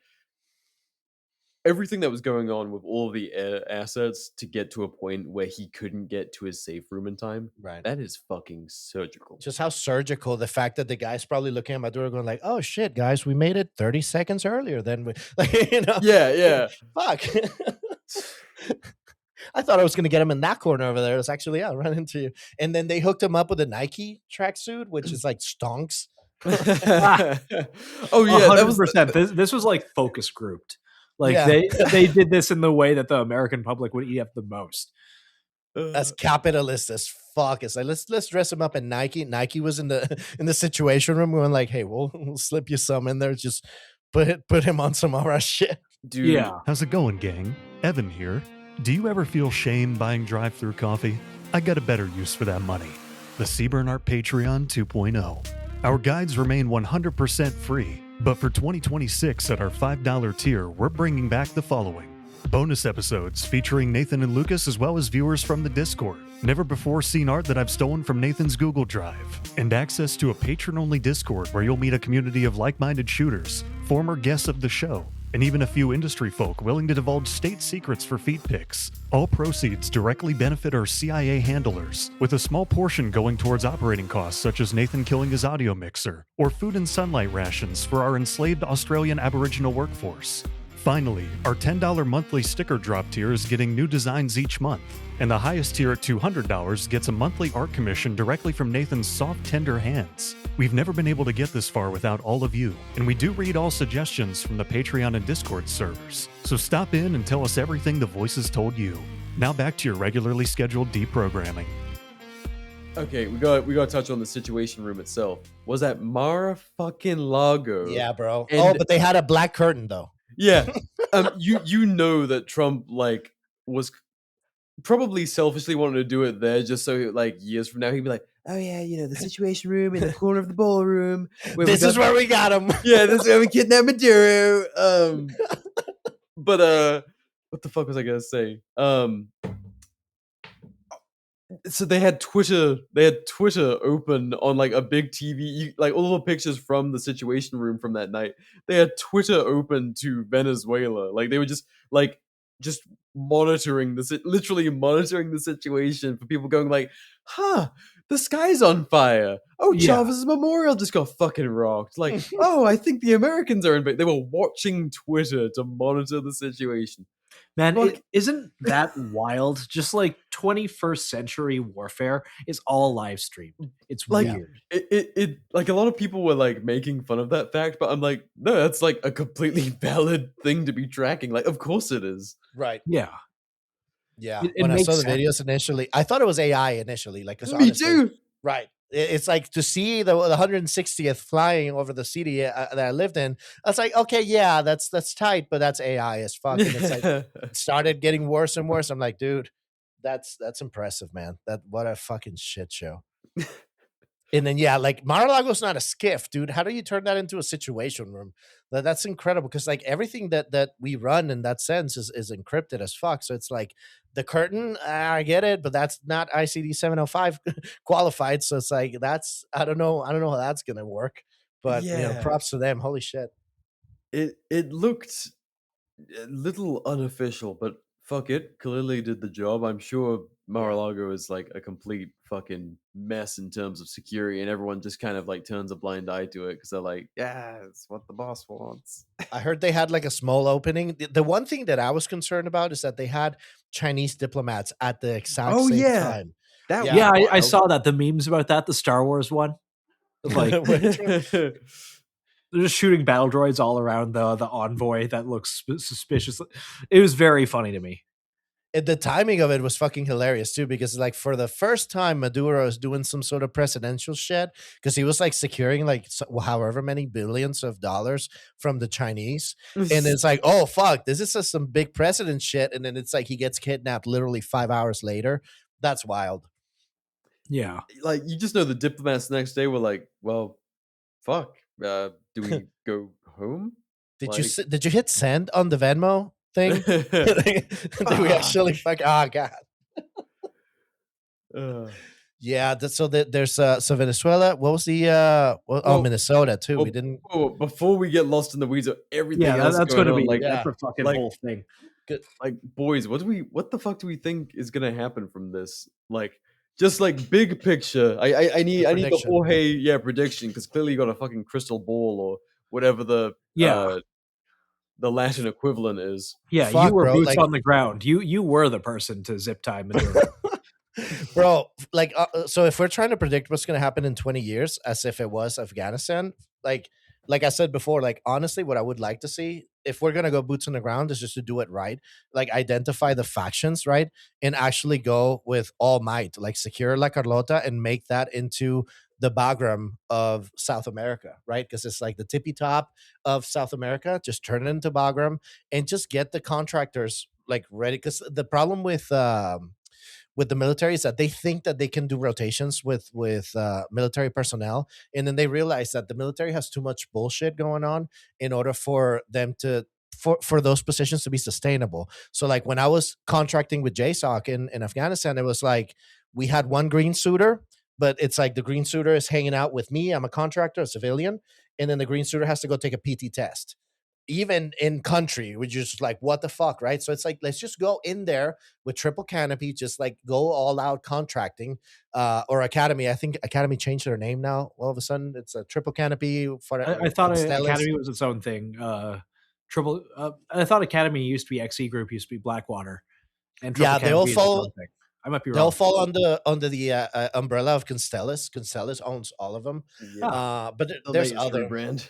everything that was going on with all of the air assets to get to a point where he couldn't get to his safe room in time.
Right.
That is fucking surgical.
Just how surgical, the fact that the guy's probably looking at Maduro going like, oh shit, guys, we made it 30 seconds earlier than we, like, you know?
Yeah.
Fuck. I thought I was going to get him in that corner over there. It was actually, I'll run into you. And then they hooked him up with a Nike tracksuit, which is like stonks.
Oh yeah,
100%. This was like focus grouped. Like they did this in the way that the American public would eat up the most.
As capitalist as fuck. It's like let's dress him up in Nike. Nike was in the situation room going like, hey, we'll slip you some in there. Just put him on some of our shit.
Dude.
Yeah.
How's it going, gang? Evan here. Do you ever feel shame buying drive-thru coffee? I got a better use for that money. The Seaburn Art Patreon 2.0. Our guides remain 100% free, but for 2026 at our $5 tier, we're bringing back the following. Bonus episodes featuring Nathan and Lucas as well as viewers from the Discord. Never before seen art that I've stolen from Nathan's Google Drive. And access to a patron-only Discord where you'll meet a community of like-minded shooters, former guests of the show, and even a few industry folk willing to divulge state secrets for feed pics. All proceeds directly benefit our CIA handlers, with a small portion going towards operating costs such as Nathan killing his audio mixer, or food and sunlight rations for our enslaved Australian Aboriginal workforce. Finally, our $10 monthly sticker drop tier is getting new designs each month, and the highest tier at $200 gets a monthly art commission directly from Nathan's soft, tender hands. We've never been able to get this far without all of you, and we do read all suggestions from the Patreon and Discord servers. So stop in and tell us everything the voices told you. Now back to your regularly scheduled deprogramming.
Okay, we got to touch on the Situation Room itself. Was that Mar-fucking-Lago?
Yeah, bro. But they had a black curtain though.
Yeah. You know that Trump like was probably selfishly wanting to do it there just so like years from now he'd be like, oh yeah, you know, the Situation Room in the corner of the ballroom.
This is where we got him.
Yeah, this is where we kidnapped Maduro. But what the fuck was I gonna say? So they had Twitter open on like a big TV, like all the pictures from the Situation Room from that night. They had Twitter open to Venezuela. Like they were just monitoring literally monitoring the situation for people going like, huh, the sky's on fire. Oh, Chavez's memorial just got fucking rocked. Like, oh, I think the Americans are in. They were watching Twitter to monitor the situation.
Man, isn't that wild? Just like 21st century warfare is all live streamed. It's
like,
weird.
It like a lot of people were like making fun of that fact, but I'm like, no, that's like a completely valid thing to be tracking. Like, of course it is.
Right.
Yeah.
Yeah. When I saw the videos initially, I thought it was AI initially. Like,
me too.
Right. It's like to see the 160th flying over the city that I lived in. I was like, okay, yeah, that's tight, but that's AI as fuck. And it's like it started getting worse and worse. I'm like, dude, that's impressive, man. What a fucking shit show. And then like Mar-a-Lago's not a skiff, dude. How do you turn that into a Situation Room? That's incredible because like everything that we run in that sense is encrypted as fuck. So it's like the curtain, I get it, but that's not ICD 705 qualified. So it's like I don't know how that's gonna work. But you know, props to them. Holy shit.
It looked a little unofficial, but fuck it, clearly did the job. I'm sure Mar-a-Lago is like a complete fucking mess in terms of security, and everyone just kind of like turns a blind eye to it because they're like, yeah, it's what the boss wants.
I heard they had like a small opening. The one thing that I was concerned about is that they had Chinese diplomats at the exact same time.
I saw that. The memes about that, the Star Wars one. Like they're just shooting battle droids all around the envoy that looks suspicious. It was very funny to me.
The timing of it was fucking hilarious too, because like for the first time Maduro is doing some sort of presidential shit because he was like securing like however many billions of dollars from the Chinese. And it's like, oh fuck, this is some big president shit. And then it's like he gets kidnapped literally 5 hours later. That's wild.
Yeah.
Like you just know the diplomats the next day were like, well, fuck. Do we go home?
Did you hit send on the Venmo thing? Did we actually fuck? Oh god. Yeah. There's so Venezuela. What was the Minnesota too? We didn't.
Before we get lost in the weeds of everything.
Yeah, that's going to be
like
that's a fucking whole thing.
Good. Like boys, what the fuck do we think is going to happen from this? Like. Just like big picture, I need the Jorge prediction because clearly you got a fucking crystal ball or whatever the Latin equivalent is.
Yeah, you were boots on the ground. You were the person to zip tie Maduro.
Bro, like so if we're trying to predict what's going to happen in 20 years as if it was Afghanistan, like I said before, like honestly what I would like to see if we're going to go boots on the ground is just to do it right, like identify the factions, right, and actually go with all might, like secure La Carlota and make that into the Bagram of South America, right? Because it's like the tippy top of South America. Just turn it into Bagram and just get the contractors like ready. Because the problem with the military is that they think that they can do rotations with military personnel, and then they realize that the military has too much bullshit going on in order for them to for those positions to be sustainable. So like when I was contracting with JSOC in Afghanistan, it was like we had one green suitor, but it's like the green suitor is hanging out with me. I'm a contractor, a civilian, and then the green suitor has to go take a PT test. Even in country, we're just like, what the fuck, right? So it's like, let's just go in there with triple canopy, just like go all out contracting, or Academy. I think Academy changed their name now. All of a sudden, it's a triple canopy.
I thought Academy was its own thing. Triple. I thought Academy used to be XE Group, used to be Blackwater, and
Triple Academy they all fall.
I might be wrong.
They'll fall under the umbrella of Constellus. Constellus owns all of them.
Yeah.
But there's other
brand.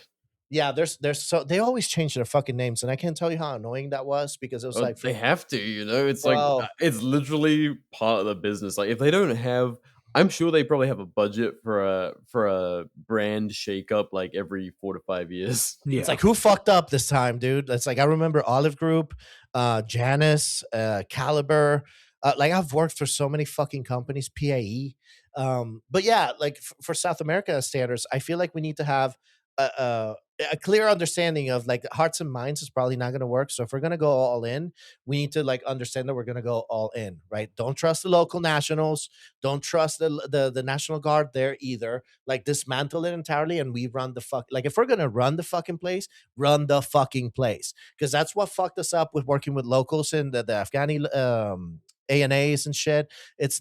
Yeah, there's so they always change their fucking names, and I can't tell you how annoying that was because it was like
they have to, it's like it's literally part of the business. Like if they don't have, I'm sure they probably have a budget for a brand shakeup like every 4 to 5 years.
Yeah. It's like who fucked up this time, dude? It's like I remember Olive Group, Janus, Caliber. Like I've worked for so many fucking companies, PAE. But yeah, like for South America standards, I feel like we need to have a clear understanding of like hearts and minds is probably not going to work. So if we're going to go all in, we need to like understand that we're going to go all in, right? Don't trust the local nationals. Don't trust the National Guard there either. Like dismantle it entirely and we run the fuck. Like if we're going to run the fucking place, run the fucking place. Because that's what fucked us up with working with locals in the Afghani ANAs and shit.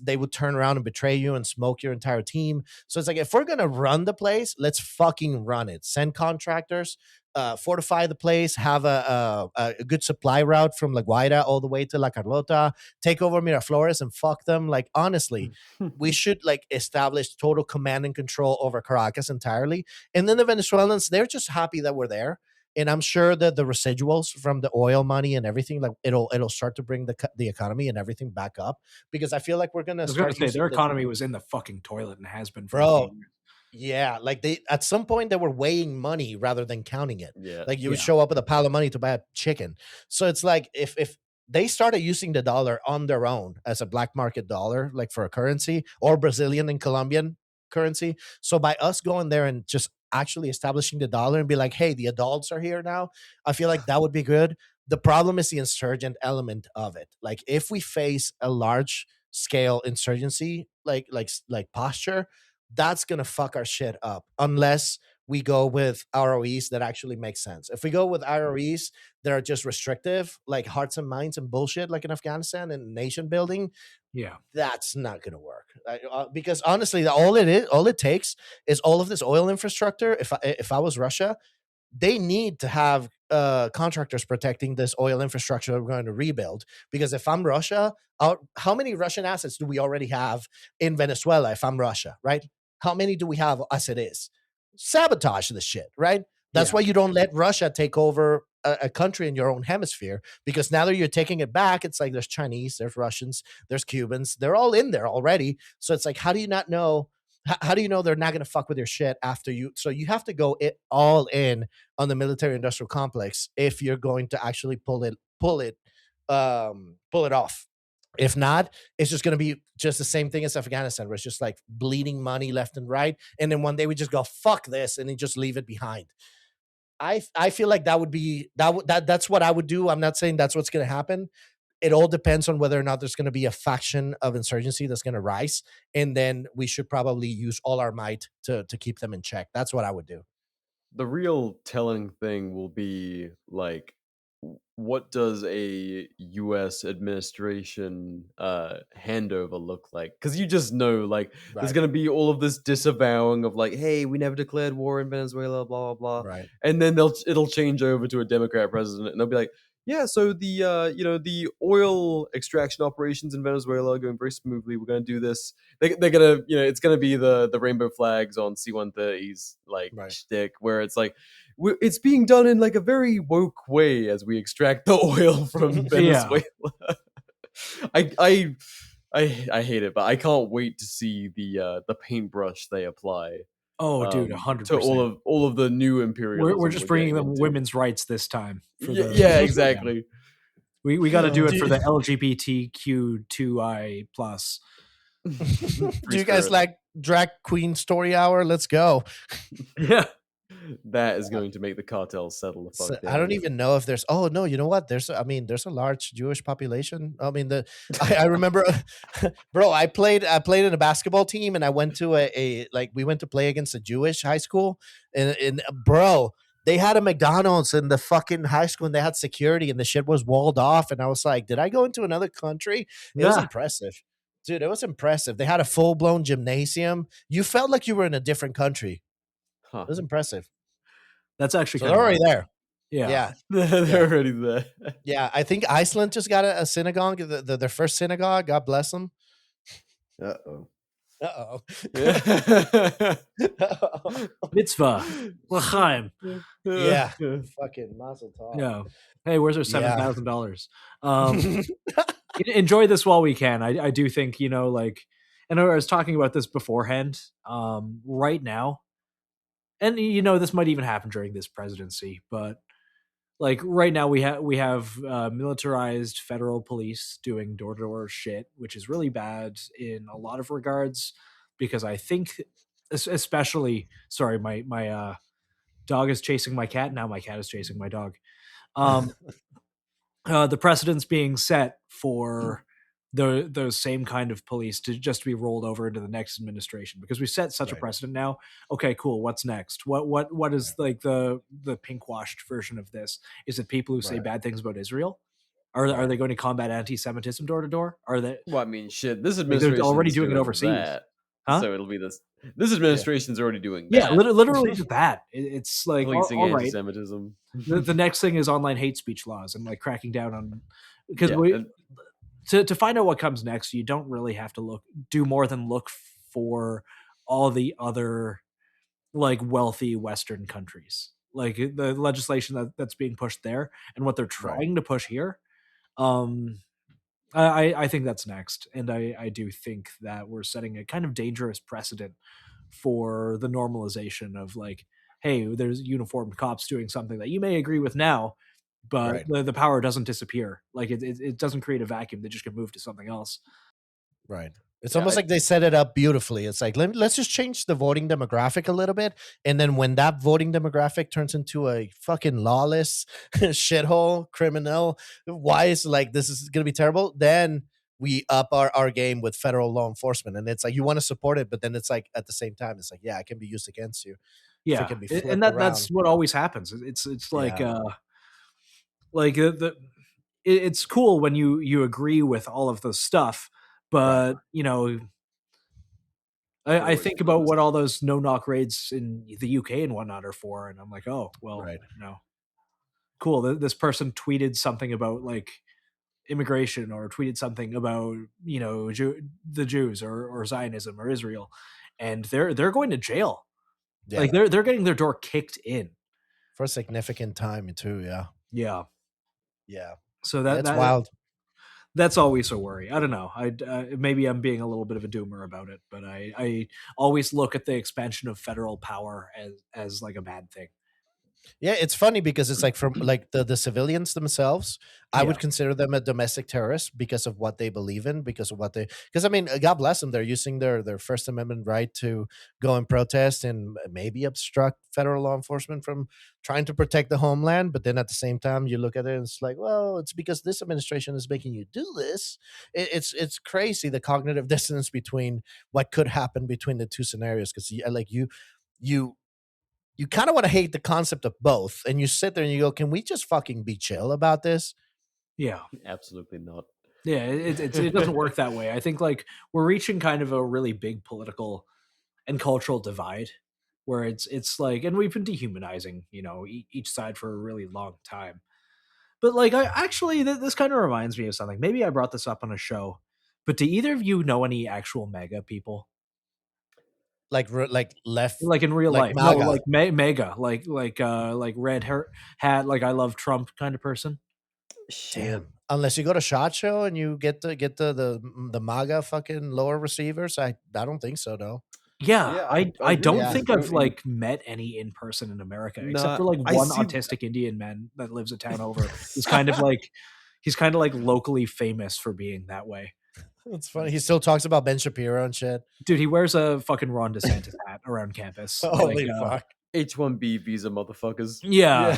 They would turn around and betray you and smoke your entire team. So it's like, if we're going to run the place, let's fucking run it. Send contractors, fortify the place, have a good supply route from La Guaira all the way to La Carlota, take over Miraflores and fuck them. Like, honestly, we should like establish total command and control over Caracas entirely. And then the Venezuelans, they're just happy that we're there. And I'm sure that the residuals from the oil money and everything, like it'll start to bring the economy and everything back up, because I feel like we're gonna start.
Their economy was in the fucking toilet and has been for
bro. Yeah, like they at some point they were weighing money rather than counting it.
Yeah,
like you would show up with a pile of money to buy a chicken. So it's like if they started using the dollar on their own as a black market dollar, like for a currency, or Brazilian and Colombian currency. So by us going there and just actually establishing the dollar and be like, hey, the adults are here now, I feel like that would be good. The problem is the insurgent element of it. Like if we face a large scale insurgency, like posture, that's gonna fuck our shit up unless we go with ROEs that actually make sense. If we go with ROEs that are just restrictive, like hearts and minds and bullshit, like in Afghanistan and nation building, that's not going to work. Because honestly, all it takes is all of this oil infrastructure. If I was Russia, they need to have contractors protecting this oil infrastructure that we're going to rebuild. Because if I'm Russia, how many Russian assets do we already have in Venezuela? If I'm Russia, right? How many do we have as it is? Sabotage the shit, right? That's why you don't let Russia take over a country in your own hemisphere, because now that you're taking it back, it's like there's Chinese, there's Russians, there's Cubans, they're all in there already. So it's like, how do you not know? How do you know they're not going to fuck with your shit after you? So you have to go all in on the military industrial complex if you're going to actually pull it off. If not, it's just going to be just the same thing as Afghanistan, where it's just like bleeding money left and right. And then one day we just go, fuck this, and then just leave it behind. I feel like that would be that's what I would do. I'm not saying that's what's going to happen. It all depends on whether or not there's going to be a faction of insurgency that's going to rise. And then we should probably use all our might to keep them in check. That's what I would do.
The real telling thing will be like, what does a U.S. administration handover look like? Because you just know, like, there's going to be all of this disavowing of like, hey, we never declared war in Venezuela, blah, blah, blah.
Right.
And then it'll change over to a Democrat president, and they'll be like, yeah, so the oil extraction operations in Venezuela are going very smoothly. We're going to do this. They're going to, it's going to be the rainbow flags on C-130s, like, shtick, where it's like, it's being done in like a very woke way as we extract the oil from Venezuela. I hate it, but I can't wait to see the paintbrush they apply.
Oh, dude, 100%.
To all of the new imperialism.
We're just bringing them women's rights this time.
Exactly.
We got to do it for the LGBTQ2I plus.
Do you guys like drag queen story hour? Let's go.
Yeah.
That is going to make the cartel settle the fuck down.
I don't even know if there's. Oh no, you know what? There's a large Jewish population. I mean, I remember, bro. I played in a basketball team, and I went to we went to play against a Jewish high school, and bro, they had a McDonald's in the fucking high school, and they had security, and the shit was walled off, and I was like, did I go into another country? It was impressive. Dude, it was impressive. They had a full-blown gymnasium. You felt like you were in a different country. It was impressive.
That's actually
they're already there. Yeah.
They're already there.
Yeah, I think Iceland just got a synagogue, their first synagogue. God bless them.
Uh-oh.
Uh-oh.
Mitzvah. L'chaim.
Yeah. Fucking mazel tov.
Yeah. Hey, where's our $7,000? Enjoy this while we can. I do think, like, and I was talking about this beforehand. Right now, and this might even happen during this presidency, but like right now we have militarized federal police doing door-to-door shit, which is really bad in a lot of regards, because I think especially, sorry, my dog is chasing my cat, now my cat is chasing my dog. The precedent's being set for those same kind of police to just be rolled over into the next administration, because we set such a precedent now. Okay, cool. What's next? What is like the pink washed version of this? Is it people who say bad things about Israel? Are they going to combat anti-Semitism door to door? Are they?
Well, I mean, shit. This administration
they're already doing it overseas.
Huh? So it'll be this. This administration's already doing
that. Yeah, literally that. It's like
policing
all right.
anti-Semitism.
The next thing is online hate speech laws and like cracking down on, because to find out what comes next, you don't really have to do more than look for all the other like wealthy Western countries, like the legislation that's being pushed there and what they're trying to push here. I think that's next, and I do think that we're setting a kind of dangerous precedent for the normalization of like, hey, there's uniformed cops doing something that you may agree with now, but the power doesn't disappear. Like it doesn't create a vacuum. They just get moved to something else.
Right. It's almost like they set it up beautifully. It's like, let's just change the voting demographic a little bit. And then when that voting demographic turns into a fucking lawless shithole, criminal, wise, like this is going to be terrible, then we up our game with federal law enforcement. And it's like, you want to support it, but then it's like, at the same time, it's like, yeah, it can be used against you.
Yeah. And that's what always happens. It's like, it's cool when you agree with all of the stuff. But I think about what all those no-knock raids in the UK and whatnot are for, and I'm like, oh well, cool. This person tweeted something about like immigration, or tweeted something about the Jews or Zionism or Israel, and they're going to jail. Yeah. Like they're getting their door kicked in
for a significant time too. Yeah.
So that's
wild.
That's always a worry. I don't know. Maybe I'm being a little bit of a doomer about it, but I always look at the expansion of federal power as like a bad thing.
Yeah, it's funny because it's like from like the civilians themselves, I would consider them a domestic terrorist because of what they believe in, because I mean, God bless them. They're using their First Amendment right to go and protest and maybe obstruct federal law enforcement from trying to protect the homeland. But then at the same time, you look at it and it's like, well, it's because this administration is making you do this. It's crazy, the cognitive dissonance between what could happen between the two scenarios. Because like you kind of want to hate the concept of both, and you sit there and you go, can we just fucking be chill about this?
Yeah.
Absolutely not.
Yeah, it doesn't work that way. I think like we're reaching kind of a really big political and cultural divide where it's like, and we've been dehumanizing, each side for a really long time. But like, this kind of reminds me of something. Maybe I brought this up on a show, but do either of you know any actual MAGA people?
Like left,
like in real life,
MAGA.
No, like mega, like red hat, like I love Trump kind of person.
Damn. Unless you go to SHOT Show and you get the MAGA fucking lower receivers, I don't think so, though.
Yeah, I don't think I've like met any in person in America except for like one autistic Indian man that lives a town over. He's kind of like locally famous for being that way.
It's funny. He still talks about Ben Shapiro and shit.
Dude, he wears a fucking Ron DeSantis hat around campus.
Holy fuck.
H-1B visa motherfuckers.
Yeah.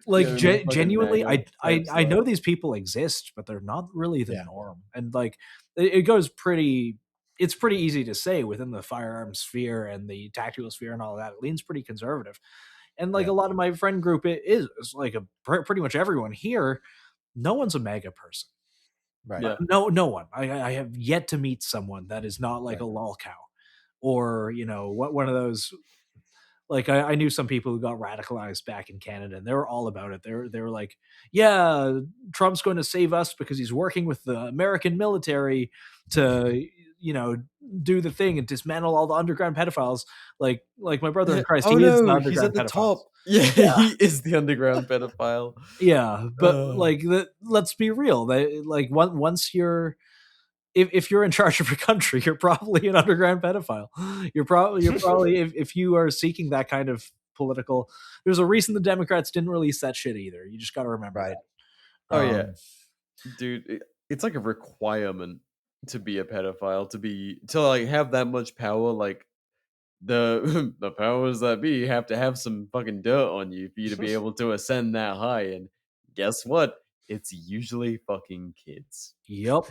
Like genuinely, I know these people exist, but they're not really the norm. And like it goes it's pretty easy to say within the firearms sphere and the tactical sphere and all of that. It leans pretty conservative. And like a lot of my friend group, it is like pretty much everyone here, no one's a MAGA person.
Right.
Yeah.
No one. I have yet to meet someone that is not like a lol cow, or one of those like I knew some people who got radicalized back in Canada, and they were all about it. They were like, yeah, Trump's going to save us because he's working with the American military to, you know, do the thing and dismantle all the underground pedophiles. Like my brother in Christ, he is the underground
he's at the
pedophile.
top. Yeah, he is the underground pedophile.
Yeah, but like, let's be real. Like once you're, if you're in charge of your country, you're probably an underground pedophile. You're probably if you are seeking that kind of political. There's a reason the Democrats didn't release that shit either. You just got to remember that.
Oh yeah, dude, it's like a requirement to be a pedophile, to like have that much power. Like the powers that be have to have some fucking dirt on you for you to be able to ascend that high. And guess what? It's usually fucking kids.
Yep.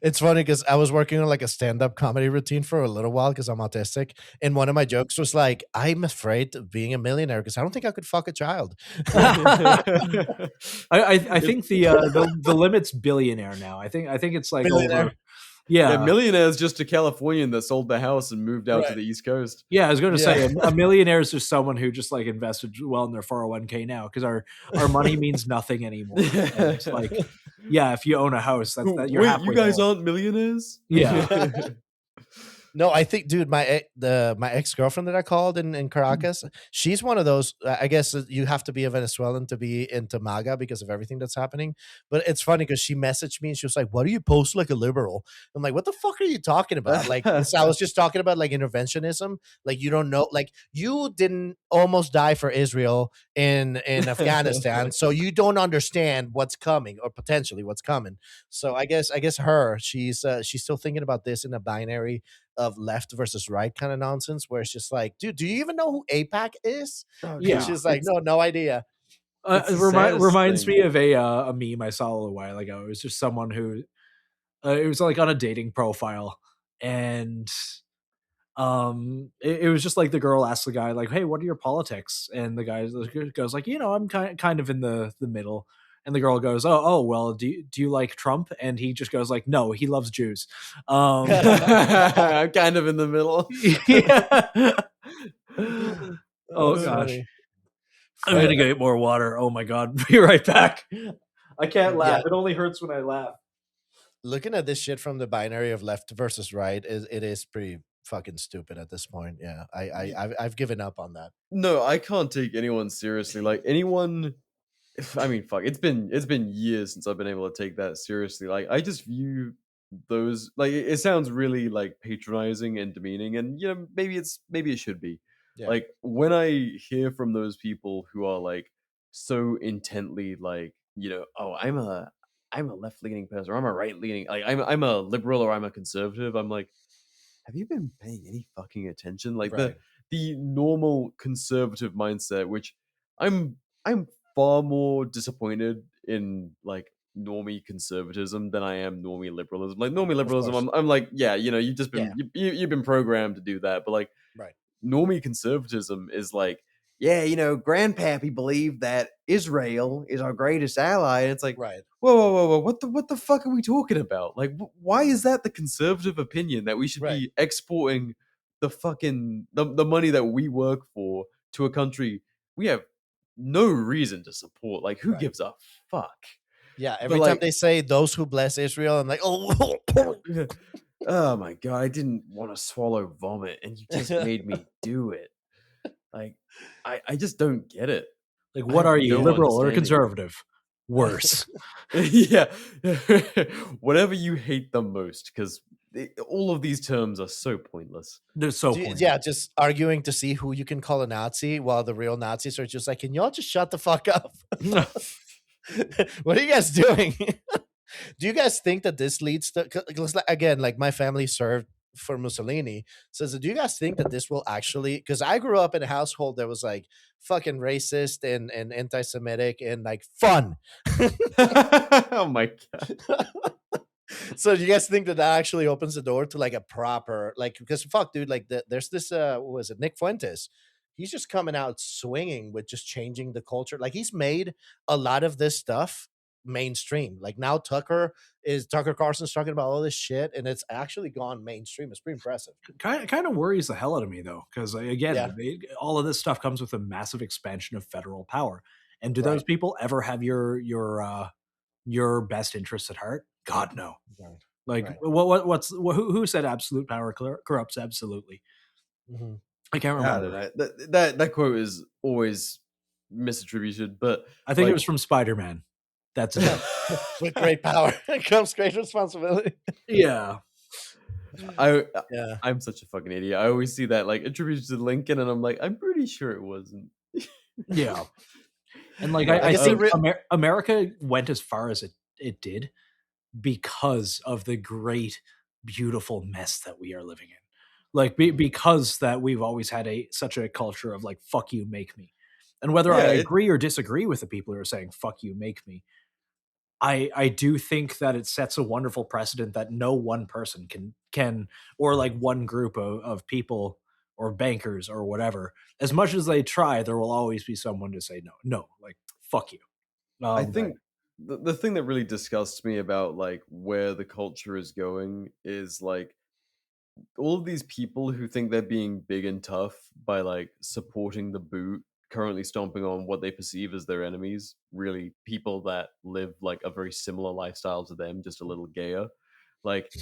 It's funny because I was working on like a stand-up comedy routine for a little while because I'm autistic, and one of my jokes was like, "I'm afraid of being a millionaire because I don't think I could fuck a child."
I think the limit's billionaire now. I think it's like over. Yeah,
millionaire is just a Californian that sold the house and moved out to the East Coast.
Yeah, I was going to say a millionaire is just someone who just like invested well in their 401k now, because our money means nothing anymore. It's like, yeah, if you own a house, that you're halfway
you guys
there.
aren't millionaires?
Yeah.
No, I think, dude, my ex-girlfriend that I called in Caracas, she's one of those. I guess you have to be a Venezuelan to be into MAGA because of everything that's happening. But it's funny because she messaged me and she was like, "Why do you post like a liberal?" I'm like, "What the fuck are you talking about?" Like, I was just talking about like interventionism. Like, you don't know, like you didn't almost die for Israel in Afghanistan, so you don't understand what's coming or potentially what's coming. So I guess she's still thinking about this in a binary of left versus right kind of nonsense, where it's just like, dude, do you even know who AIPAC is?
Yeah,
she's like, no idea.
It reminds me of a meme I saw a little while ago. It was just someone who it was like on a dating profile, and it was just like the girl asked the guy like, "Hey, what are your politics?" And the guy goes like, "I'm kind of in the middle." And the girl goes, "Oh, well, do you like Trump?" And he just goes like, "No, he loves Jews."
I'm kind of in the middle.
Yeah. Oh gosh. Funny. I'm gonna get more water. Oh my god. Be right back. I can't laugh. It only hurts when I laugh.
Looking at this shit from the binary of left versus right it is pretty fucking stupid at this point. Yeah. I've given up on that.
No, I can't take anyone seriously. Like anyone, I mean, fuck, it's been years since I've been able to take that seriously. Like I just view those, like it sounds really like patronizing and demeaning, and you know, maybe it should be. Yeah. Like when I hear from those people who are like so intently like, you know, oh, I'm a left leaning person, or I'm a right leaning, like I'm a liberal or I'm a conservative. I'm like, have you been paying any fucking attention? Like the normal conservative mindset, which I'm far more disappointed in like normie conservatism than I am normie liberalism. Like normie liberalism, I'm like, yeah, you know, you've just been you've been programmed to do that. But like normie conservatism is like, yeah, you know, grandpappy believed that Israel is our greatest ally. And it's like, whoa, what the fuck are we talking about? Like, why is that the conservative opinion that we should be exporting the fucking the money that we work for to a country we have no reason to support? Like, who gives a fuck?
Yeah, every time they say those who bless Israel, I'm like, oh.
Oh my god, I didn't want to swallow vomit, and you just made me do it. Like, I just don't get it.
Like, what are you, liberal or conservative? Worse.
Yeah. Whatever you hate the most, because all of these terms are so pointless.
They're so pointless.
Yeah, just arguing to see who you can call a Nazi, while the real Nazis are just like, can y'all just shut the fuck up? What are you guys doing? Do you guys think that this leads to, again, like my family served for Mussolini, says, do you guys think that this will actually, because I grew up in a household that was like fucking racist and anti-Semitic and like fun.
Oh my god.
So do you guys think that actually opens the door to like a proper, like, because fuck dude, like there's this what was it, Nick Fuentes, he's just coming out swinging with just changing the culture. Like he's made a lot of this stuff mainstream. Like now Tucker Carlson's talking about all this shit, and it's actually gone mainstream. It's pretty impressive.
Kind of worries the hell out of me though, because again, all of this stuff comes with a massive expansion of federal power. And do those people ever have your best interests at heart? God, no. Like who said absolute power corrupts absolutely?
Mm-hmm.
I can't remember.
That quote is always misattributed, but
I think it was from Spider-Man. That's it.
With great power comes great responsibility.
Yeah.
I'm such a fucking idiot. I always see that like attributed to Lincoln, and I'm like, I'm pretty sure it wasn't.
Yeah. And like I think America went as far as it did because of the great, beautiful mess that we are living in. Like because that we've always had such a culture of like fuck you, make me. And whether I agree or disagree with the people who are saying fuck you, make me, I do think that it sets a wonderful precedent that no one person can or like one group of people or bankers or whatever, as much as they try, there will always be someone to say no, like fuck you.
I think the thing that really disgusts me about like where the culture is going is like all of these people who think they're being big and tough by like supporting the boot, currently stomping on what they perceive as their enemies, really people that live like a very similar lifestyle to them, just a little gayer. Like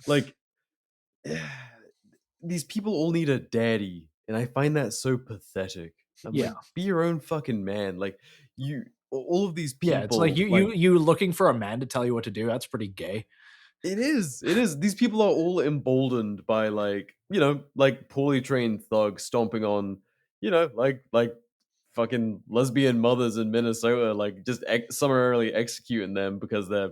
like these people all need a daddy, and I find that so pathetic. I'm like, be your own fucking man. Like all of these people.
Yeah, it's like you looking for a man to tell you what to do. That's pretty gay.
It is. These people are all emboldened by like, like poorly trained thugs stomping on, like fucking lesbian mothers in Minnesota, like just summarily executing them because they're,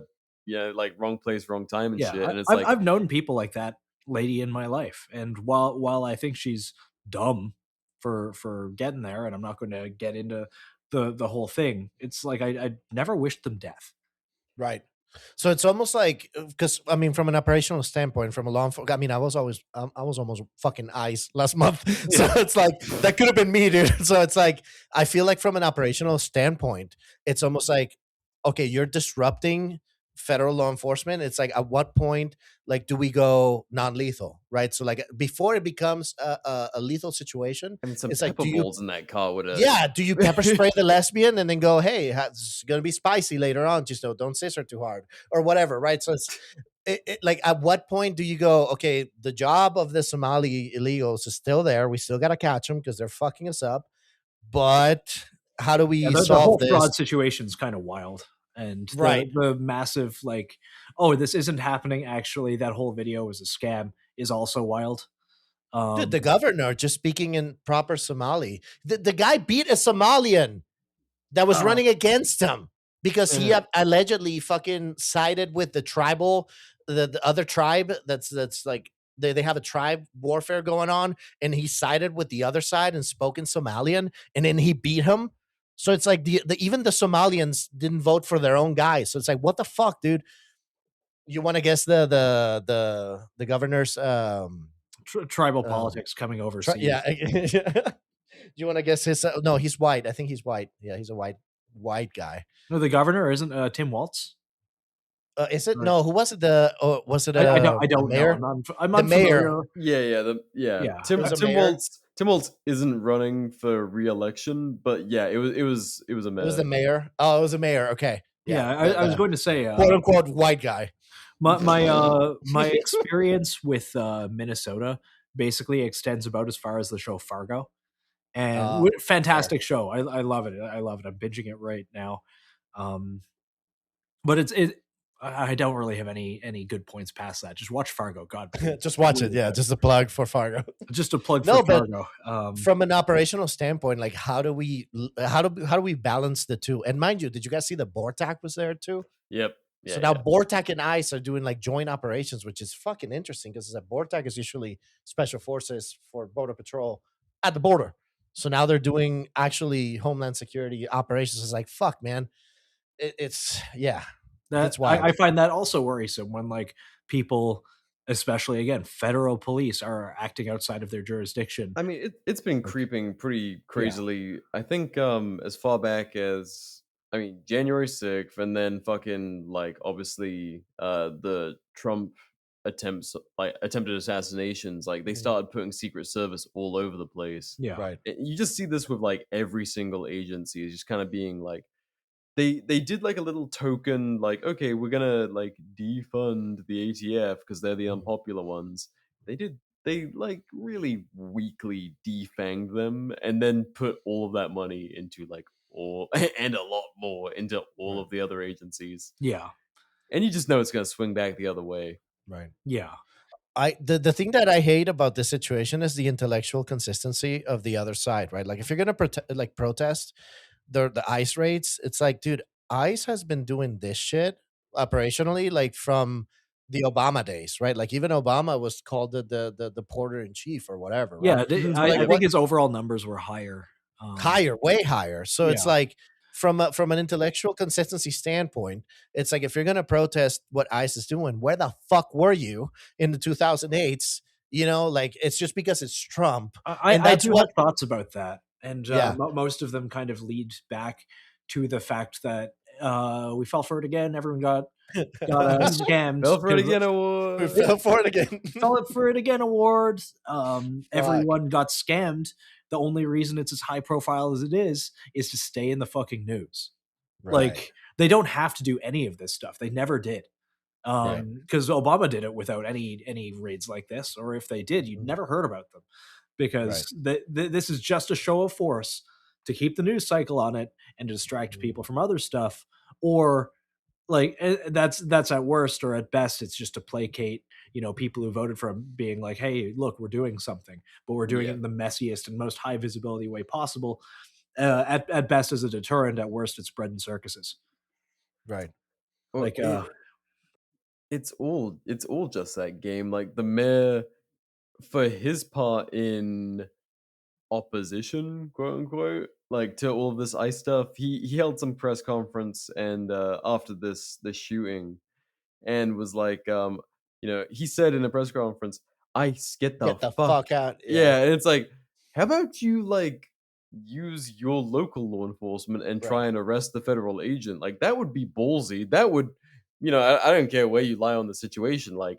like wrong place, wrong time and shit. And it's like
I've known people like that lady in my life, and while I think she's dumb for getting there, and I'm not going to get into the whole thing, it's like I never wished them death.
Right. So it's almost like, because I mean, from an operational standpoint, from a law enforcement, I mean, I was almost fucking ICE last month. So it's like, that could have been me, dude. So it's like, I feel like from an operational standpoint, it's almost like, okay, you're disrupting federal law enforcement. It's like, at what point, like, do we go non-lethal, right? So like, before it becomes a lethal situation,
I mean, some
it's
pepper
like,
balls in that car would have.
Yeah, do you pepper spray the lesbian and then go, hey, it's gonna be spicy later on, just don't scissor her too hard or whatever, right? So it's like, at what point do you go, okay, the job of the Somali illegals is still there, we still gotta catch them because they're fucking us up, but how do we solve
the whole
this?
Fraud situation is kind of wild. And the massive like, oh, this isn't happening, actually that whole video was a scam, is also wild.
Dude, the governor just speaking in proper Somali, the guy beat a Somalian that was running against him because he allegedly fucking sided with the other tribe that's like, they have a tribe warfare going on, and he sided with the other side and spoke in Somalian, and then he beat him. So it's like even the Somalians didn't vote for their own guy. So it's like, what the fuck, dude? You want to guess the governor's
tribal politics coming overseas?
Yeah. Do you want to guess his? No, he's white. I think he's white. Yeah, he's a white guy.
No, the governor isn't Tim Walz.
Is it? No, who was it? Was it?
I don't
mayor?
know. I'm the mayor.
Yeah. Tim Walz isn't running for re-election, but yeah, it was a mayor.
It was the mayor. Oh, it was a mayor. Okay.
Yeah, I was going to say
quote unquote white guy.
My experience with Minnesota basically extends about as far as the show Fargo, and fantastic show. I love it. I'm binging it right now. But I don't really have any good points past that. Just watch Fargo. God,
just watch it. Yeah, just a plug for Fargo.
Just a plug for Fargo.
From an operational standpoint, like how do we balance the two? And mind you, did you guys see the BORTAC was there too?
Yep.
Yeah, so now BORTAC and ICE are doing like joint operations, which is fucking interesting because BORTAC is usually special forces for border patrol at the border. So now they're doing actually Homeland Security operations. It's like, fuck, man. That's why
I find that also worrisome when like people, especially again, federal police, are acting outside of their jurisdiction.
I mean, it's been creeping pretty crazily. Yeah. I think as far back as I mean, January 6th, and then fucking like obviously the Trump attempted assassinations, like they started putting Secret Service all over the place.
Yeah,
right.
You just see this with like every single agency is just kind of being like they did like a little token, like, okay, we're gonna like defund the ATF because they're the unpopular ones. They like really weakly defanged them and then put all of that money into like all and a lot more into all of the other agencies.
Yeah.
And you just know it's gonna swing back the other way.
Right.
Yeah.
The thing that I hate about this situation is the intellectual consistency of the other side, right? Like if you're gonna protest the ICE raids, it's like, dude, ICE has been doing this shit operationally like from the Obama days, right? Like even Obama was called the porter in chief or whatever. Right?
Yeah, I think his overall numbers were higher,
way higher. So it's like from an intellectual consistency standpoint, it's like if you're gonna protest what ICE is doing, where the fuck were you in the 2008s? You know, like it's just because it's Trump.
I do have thoughts about that, and most of them kind of lead back to the fact that we fell for it again. Everyone got scammed.
Fell for it again award.
We fell for it again.
Fell for it again awards. Everyone got scammed. The only reason it's as high profile as it is to stay in the fucking news. Right. Like they don't have to do any of this stuff. They never did. Because Obama did it without any raids like this, or if they did, you'd never heard about them, because this is just a show of force to keep the news cycle on it and to distract people from other stuff, or like that's at worst, or at best it's just to placate people who voted for him, being like, hey, look, we're doing something, but we're doing it in the messiest and most high visibility way possible. At best as a deterrent, at worst it's bread and circuses.
Right.
Like it's all just that game. Like the mayor, for his part in opposition, quote unquote, like to all of this ICE stuff, he held some press conference and after this shooting, and was like, he said in a press conference, ICE, get the fuck
out.
Yeah, and it's like, how about you like use your local law enforcement and try and arrest the federal agent? Like that would be ballsy. That would, I don't care where you lie on the situation, like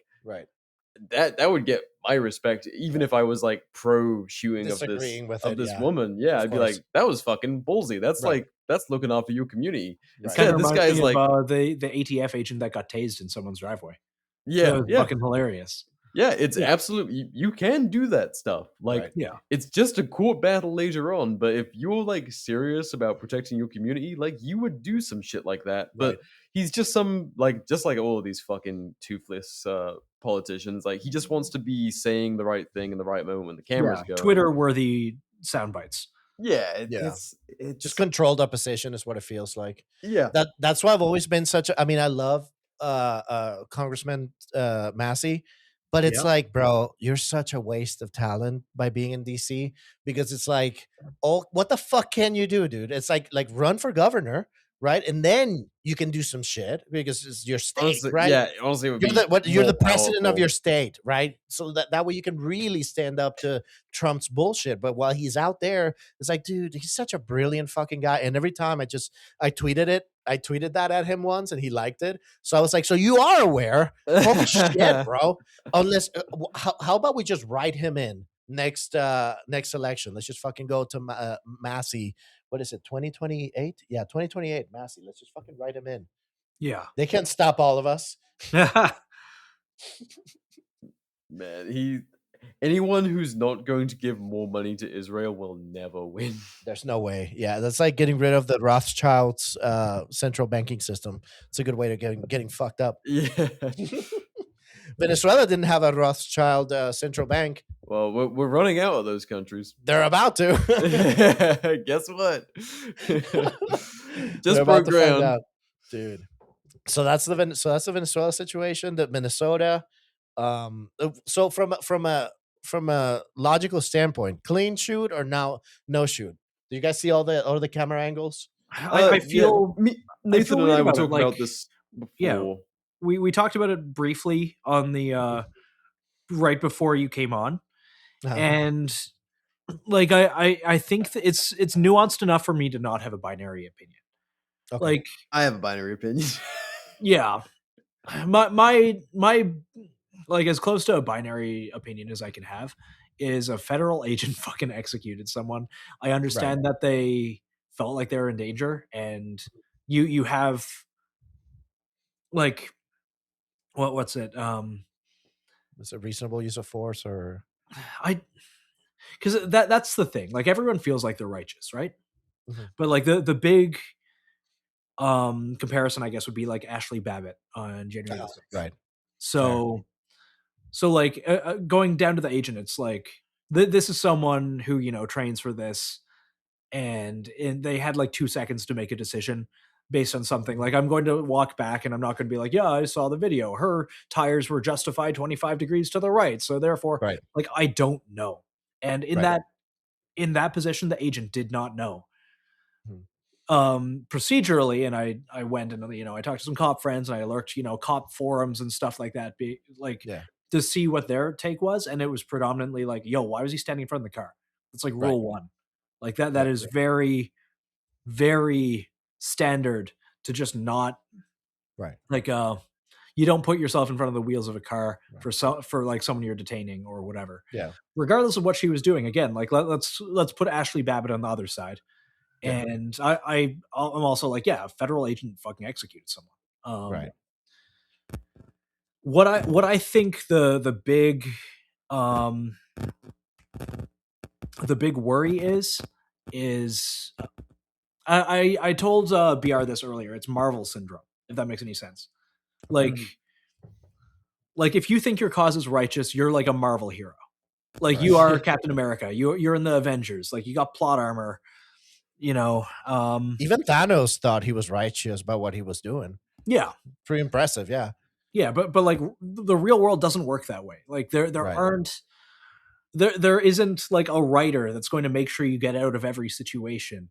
that would get my respect, even if I was like pro shooting of this woman. Yeah, I'd be like, that was fucking ballsy. That's like, that's looking after your community. This guy is like
the ATF agent that got tased in someone's driveway.
Yeah,
fucking hilarious.
Yeah, it's absolutely, you can do that stuff. Like, it's just a court battle later on. But if you're like serious about protecting your community, like you would do some shit like that. But he's just just like all of these fucking toothless politicians. Like he just wants to be saying the right thing in the right moment when the cameras go.
Twitter-worthy sound bites.
Yeah,
it's just controlled opposition is what it feels like.
Yeah,
that's why I've always been I love Congressman Massey. But it's like, bro, you're such a waste of talent by being in DC, because it's like, oh, what the fuck can you do, dude? It's like run for governor, right? And then you can do some shit because it's your state, honestly, right?
Yeah, honestly,
you're the president of your state, right? So that way you can really stand up to Trump's bullshit. But while he's out there, it's like, dude, he's such a brilliant fucking guy. And every time I tweeted it. I tweeted that at him once and he liked it. So I was like, so you are aware. Holy shit, bro. Unless, how about we just write him in next election? Let's just fucking go to Massey. What is it, 2028? Yeah, 2028, Massey. Let's just fucking write him in.
Yeah.
They can't stop all of us.
Man, anyone who's not going to give more money to Israel will never win.
There's no way. Yeah, that's like getting rid of the Rothschilds' central banking system. It's a good way to getting fucked up.
Yeah.
Venezuela didn't have a Rothschild central bank.
Well, we're running out of those countries.
They're about to.
Guess what? Just broke ground,
dude. So that's the Venezuela situation. The Minnesota. So from a logical standpoint, clean shoot or now no shoot? Do you guys see all the camera angles?
I feel
Nathan and I were talking about this before.
Yeah, we talked about it briefly on the right before you came on, and like I think that it's nuanced enough for me to not have a binary opinion.
Okay.
Like,
I have a binary opinion.
Yeah. My like as close to a binary opinion as I can have is a federal agent fucking executed someone. I understand that they felt like they were in danger, and you have like what's it?
Is it reasonable use of force or
because that's the thing. Like everyone feels like they're righteous, right?
Mm-hmm.
But like the big comparison, I guess, would be like Ashley Babbitt on January 6th.
Right.
So like going down to the agent, it's like this is someone who, you know, trains for this, and they had like 2 seconds to make a decision based on something. Like, I'm going to walk back and I'm not going to be like, yeah, I saw the video. Her tires were justified 25 degrees to the right. So therefore, like, I don't know. And in that position, the agent did not know. Procedurally, and I went and, you know, I talked to some cop friends and I lurked, you know, cop forums and stuff like that, to see what their take was, and it was predominantly like, yo, why was he standing in front of the car? It's like rule one. Like that is very, very standard to just not like you don't put yourself in front of the wheels of a car for like someone you're detaining or whatever. Regardless of what she was doing. Again, like let's put Ashley Babbitt on the other side. And I'm also like, yeah, a federal agent fucking executed someone. What I think the big worry is I told BR this earlier. It's Marvel syndrome, if that makes any sense. Like if you think your cause is righteous, you're like a Marvel hero. Like you are Captain America. You're in the Avengers. Like you got plot armor. You know,
even Thanos thought he was righteous about what he was doing.
Yeah,
pretty impressive.
Yeah, but like the real world doesn't work that way. Like there aren't there isn't like a writer that's going to make sure you get out of every situation.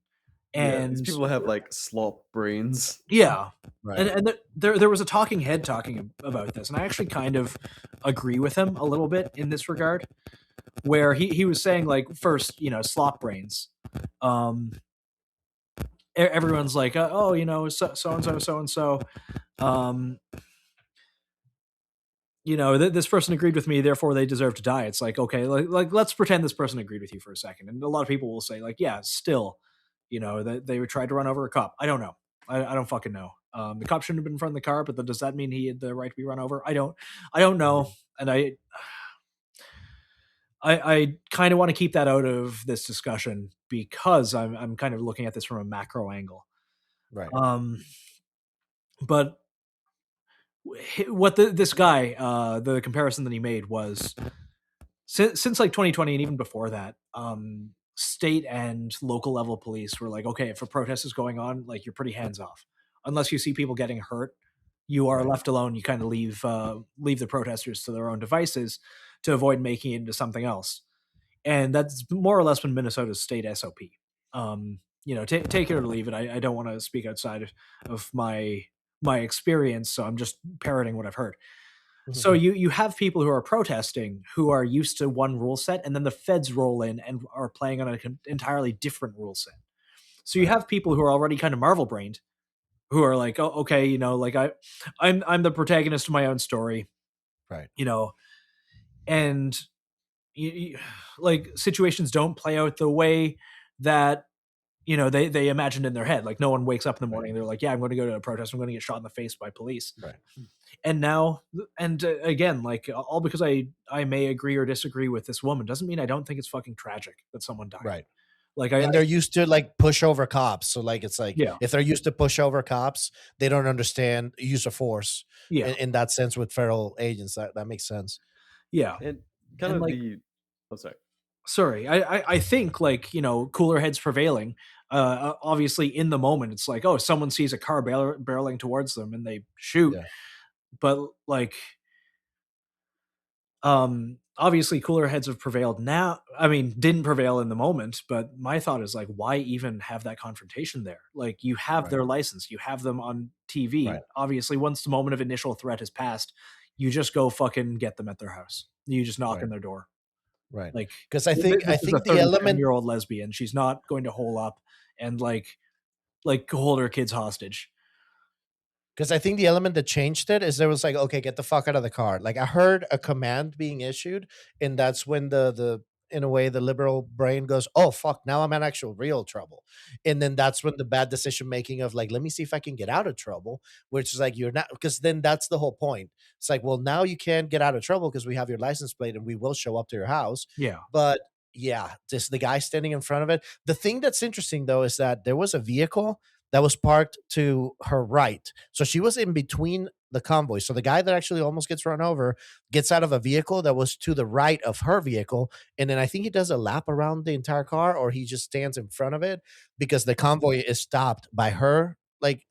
And
these people have like slop brains.
Yeah, and there was a talking head talking about this, and I actually kind of agree with him a little bit in this regard, where he was saying, like, first, you know, slop brains. Everyone's like, oh, you know, so and so, you know, this person agreed with me, therefore they deserve to die. It's like, okay, like let's pretend this person agreed with you for a second. And a lot of people will say, like, yeah, still, you know, they tried to run over a cop. I don't know. I don't fucking know. The cop shouldn't have been in front of the car, but does that mean he had the right to be run over? I don't know. And I kind of want to keep that out of this discussion because I'm kind of looking at this from a macro angle. But what this guy, the comparison that he made was since like 2020 and even before that, state and local level police were like, okay, if a protest is going on, like you're pretty hands off. Unless you see people getting hurt, you are left alone. You kind of leave the protesters to their own devices to avoid making it into something else. And that's more or less been Minnesota's state SOP. You know, take it or leave it. I don't want to speak outside of my experience, so I'm just parroting what I've heard. So you have people who are protesting who are used to one rule set, and then the feds roll in and are playing on an entirely different rule set. So you have people who are already kind of Marvel brained, who are like, oh, okay, you know, like I'm the protagonist of my own story, you know, and like situations don't play out the way that, you know, they imagined in their head. Like no one wakes up in the morning and they're like, yeah, I'm going to go to a protest, I'm going to get shot in the face by police. And now, and again, like all because I may agree or disagree with this woman doesn't mean I don't think it's fucking tragic that someone died. Like
and they're used to like push over cops. So like, it's like, if they're used to push over cops, they don't understand use of force in that sense with federal agents. That makes sense.
Yeah.
And kind of
like, sorry. I think, like, you know, cooler heads prevailing. Obviously in the moment, it's like, oh, someone sees a car barreling towards them and they shoot. But like, obviously cooler heads have prevailed now. I mean, didn't prevail in the moment, but my thought is like, why even have that confrontation there? Like you have their license, you have them on TV. Obviously, once the moment of initial threat has passed, you just go fucking get them at their house. You just knock on their door. Like,
because I think the element
year old lesbian, she's not going to hole up and like like hold her kids hostage.
Because I think the element that changed it is there was like, okay, get the fuck out of the car. Like I heard a command being issued, and that's when the in a way the liberal brain goes, oh fuck, now I'm in actual real trouble. And then that's when the bad decision making of like, let me see if I can get out of trouble, which is like you're not, because then that's the whole point. It's like, well, now you can't get out of trouble because we have your license plate and we will show up to your house.
Yeah.
But yeah, just the guy standing in front of it. The thing that's interesting though is that there was a vehicle that was parked to her right. So she was in between the convoy. So the guy that actually almost gets run over gets out of a vehicle that was to the right of her vehicle. And then I think he does a lap around the entire car, or he just stands in front of it because the convoy is stopped by her, like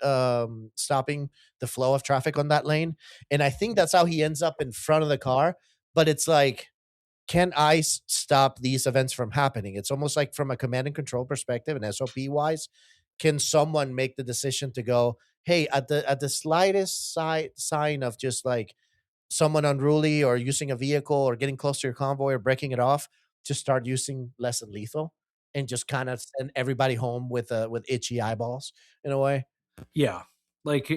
stopping the flow of traffic on that lane. And I think that's how he ends up in front of the car. But it's like, can ICE stop these events from happening? It's almost like from a command and control perspective and SOP wise, can someone make the decision to go, hey, at the slightest sign of just like someone unruly or using a vehicle or getting close to your convoy or breaking it off, to start using less than lethal and just kind of send everybody home with itchy eyeballs in a way?
Yeah, like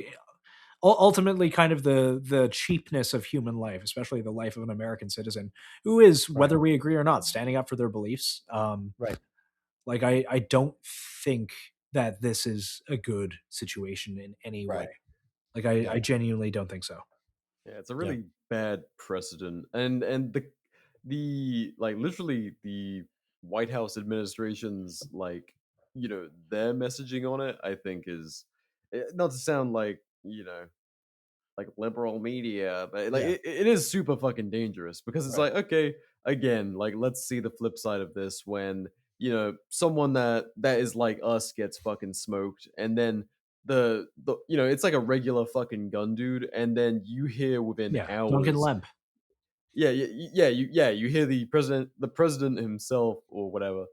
ultimately kind of the cheapness of human life, especially the life of an American citizen who is, whether we agree or not, standing up for their beliefs.
Right.
Like I don't think that this is a good situation in any way. Like I genuinely don't think so.
Yeah, it's a really bad precedent. And the like literally the White House administration's like, you know, their messaging on it, I think is not to sound like, you know, like liberal media, but like it is super fucking dangerous because it's like, okay, again, like let's see the flip side of this when, you know, someone that is like us gets fucking smoked, and then the you know, it's like a regular fucking gun dude, and then you hear within hours
Duncan Lemp.
You hear the president himself or whatever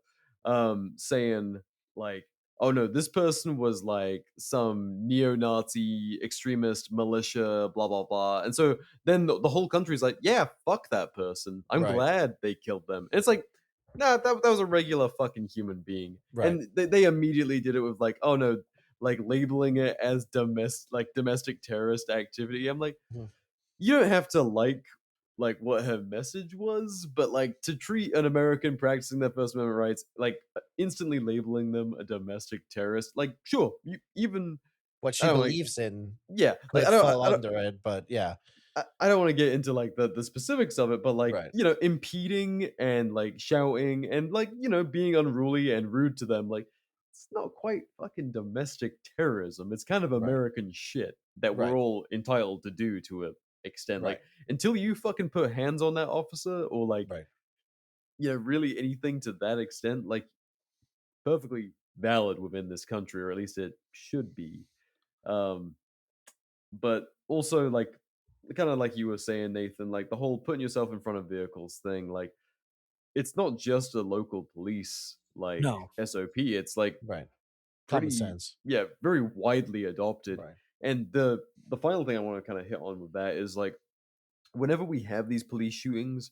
saying like, oh no, this person was like some neo-Nazi extremist militia, blah blah blah. And so then the whole country's like, yeah, fuck that person, I'm glad they killed them. And it's like, nah, that was a regular fucking human being. And they immediately did it with like, oh no, like labeling it as domestic terrorist activity. I'm like, you don't have to like what her message was, but like to treat an American practicing their First Amendment rights, like instantly labeling them a domestic terrorist, like sure, you even
what she believes in,
like
I don't fall under it, but
I don't want to get into like the specifics of it, but like you know, impeding and like shouting and like, you know, being unruly and rude to them, like it's not quite fucking domestic terrorism. It's kind of American shit that we're all entitled to do to a extent. Like until you fucking put hands on that officer or like you know, really anything to that extent, like perfectly valid within this country, or at least it should be. But also like kind of like you were saying, Nathan, like the whole putting yourself in front of vehicles thing, like it's not just a local police like SOP, it's like
common sense,
very widely adopted. And the final thing I want to kind of hit on with that is like, whenever we have these police shootings,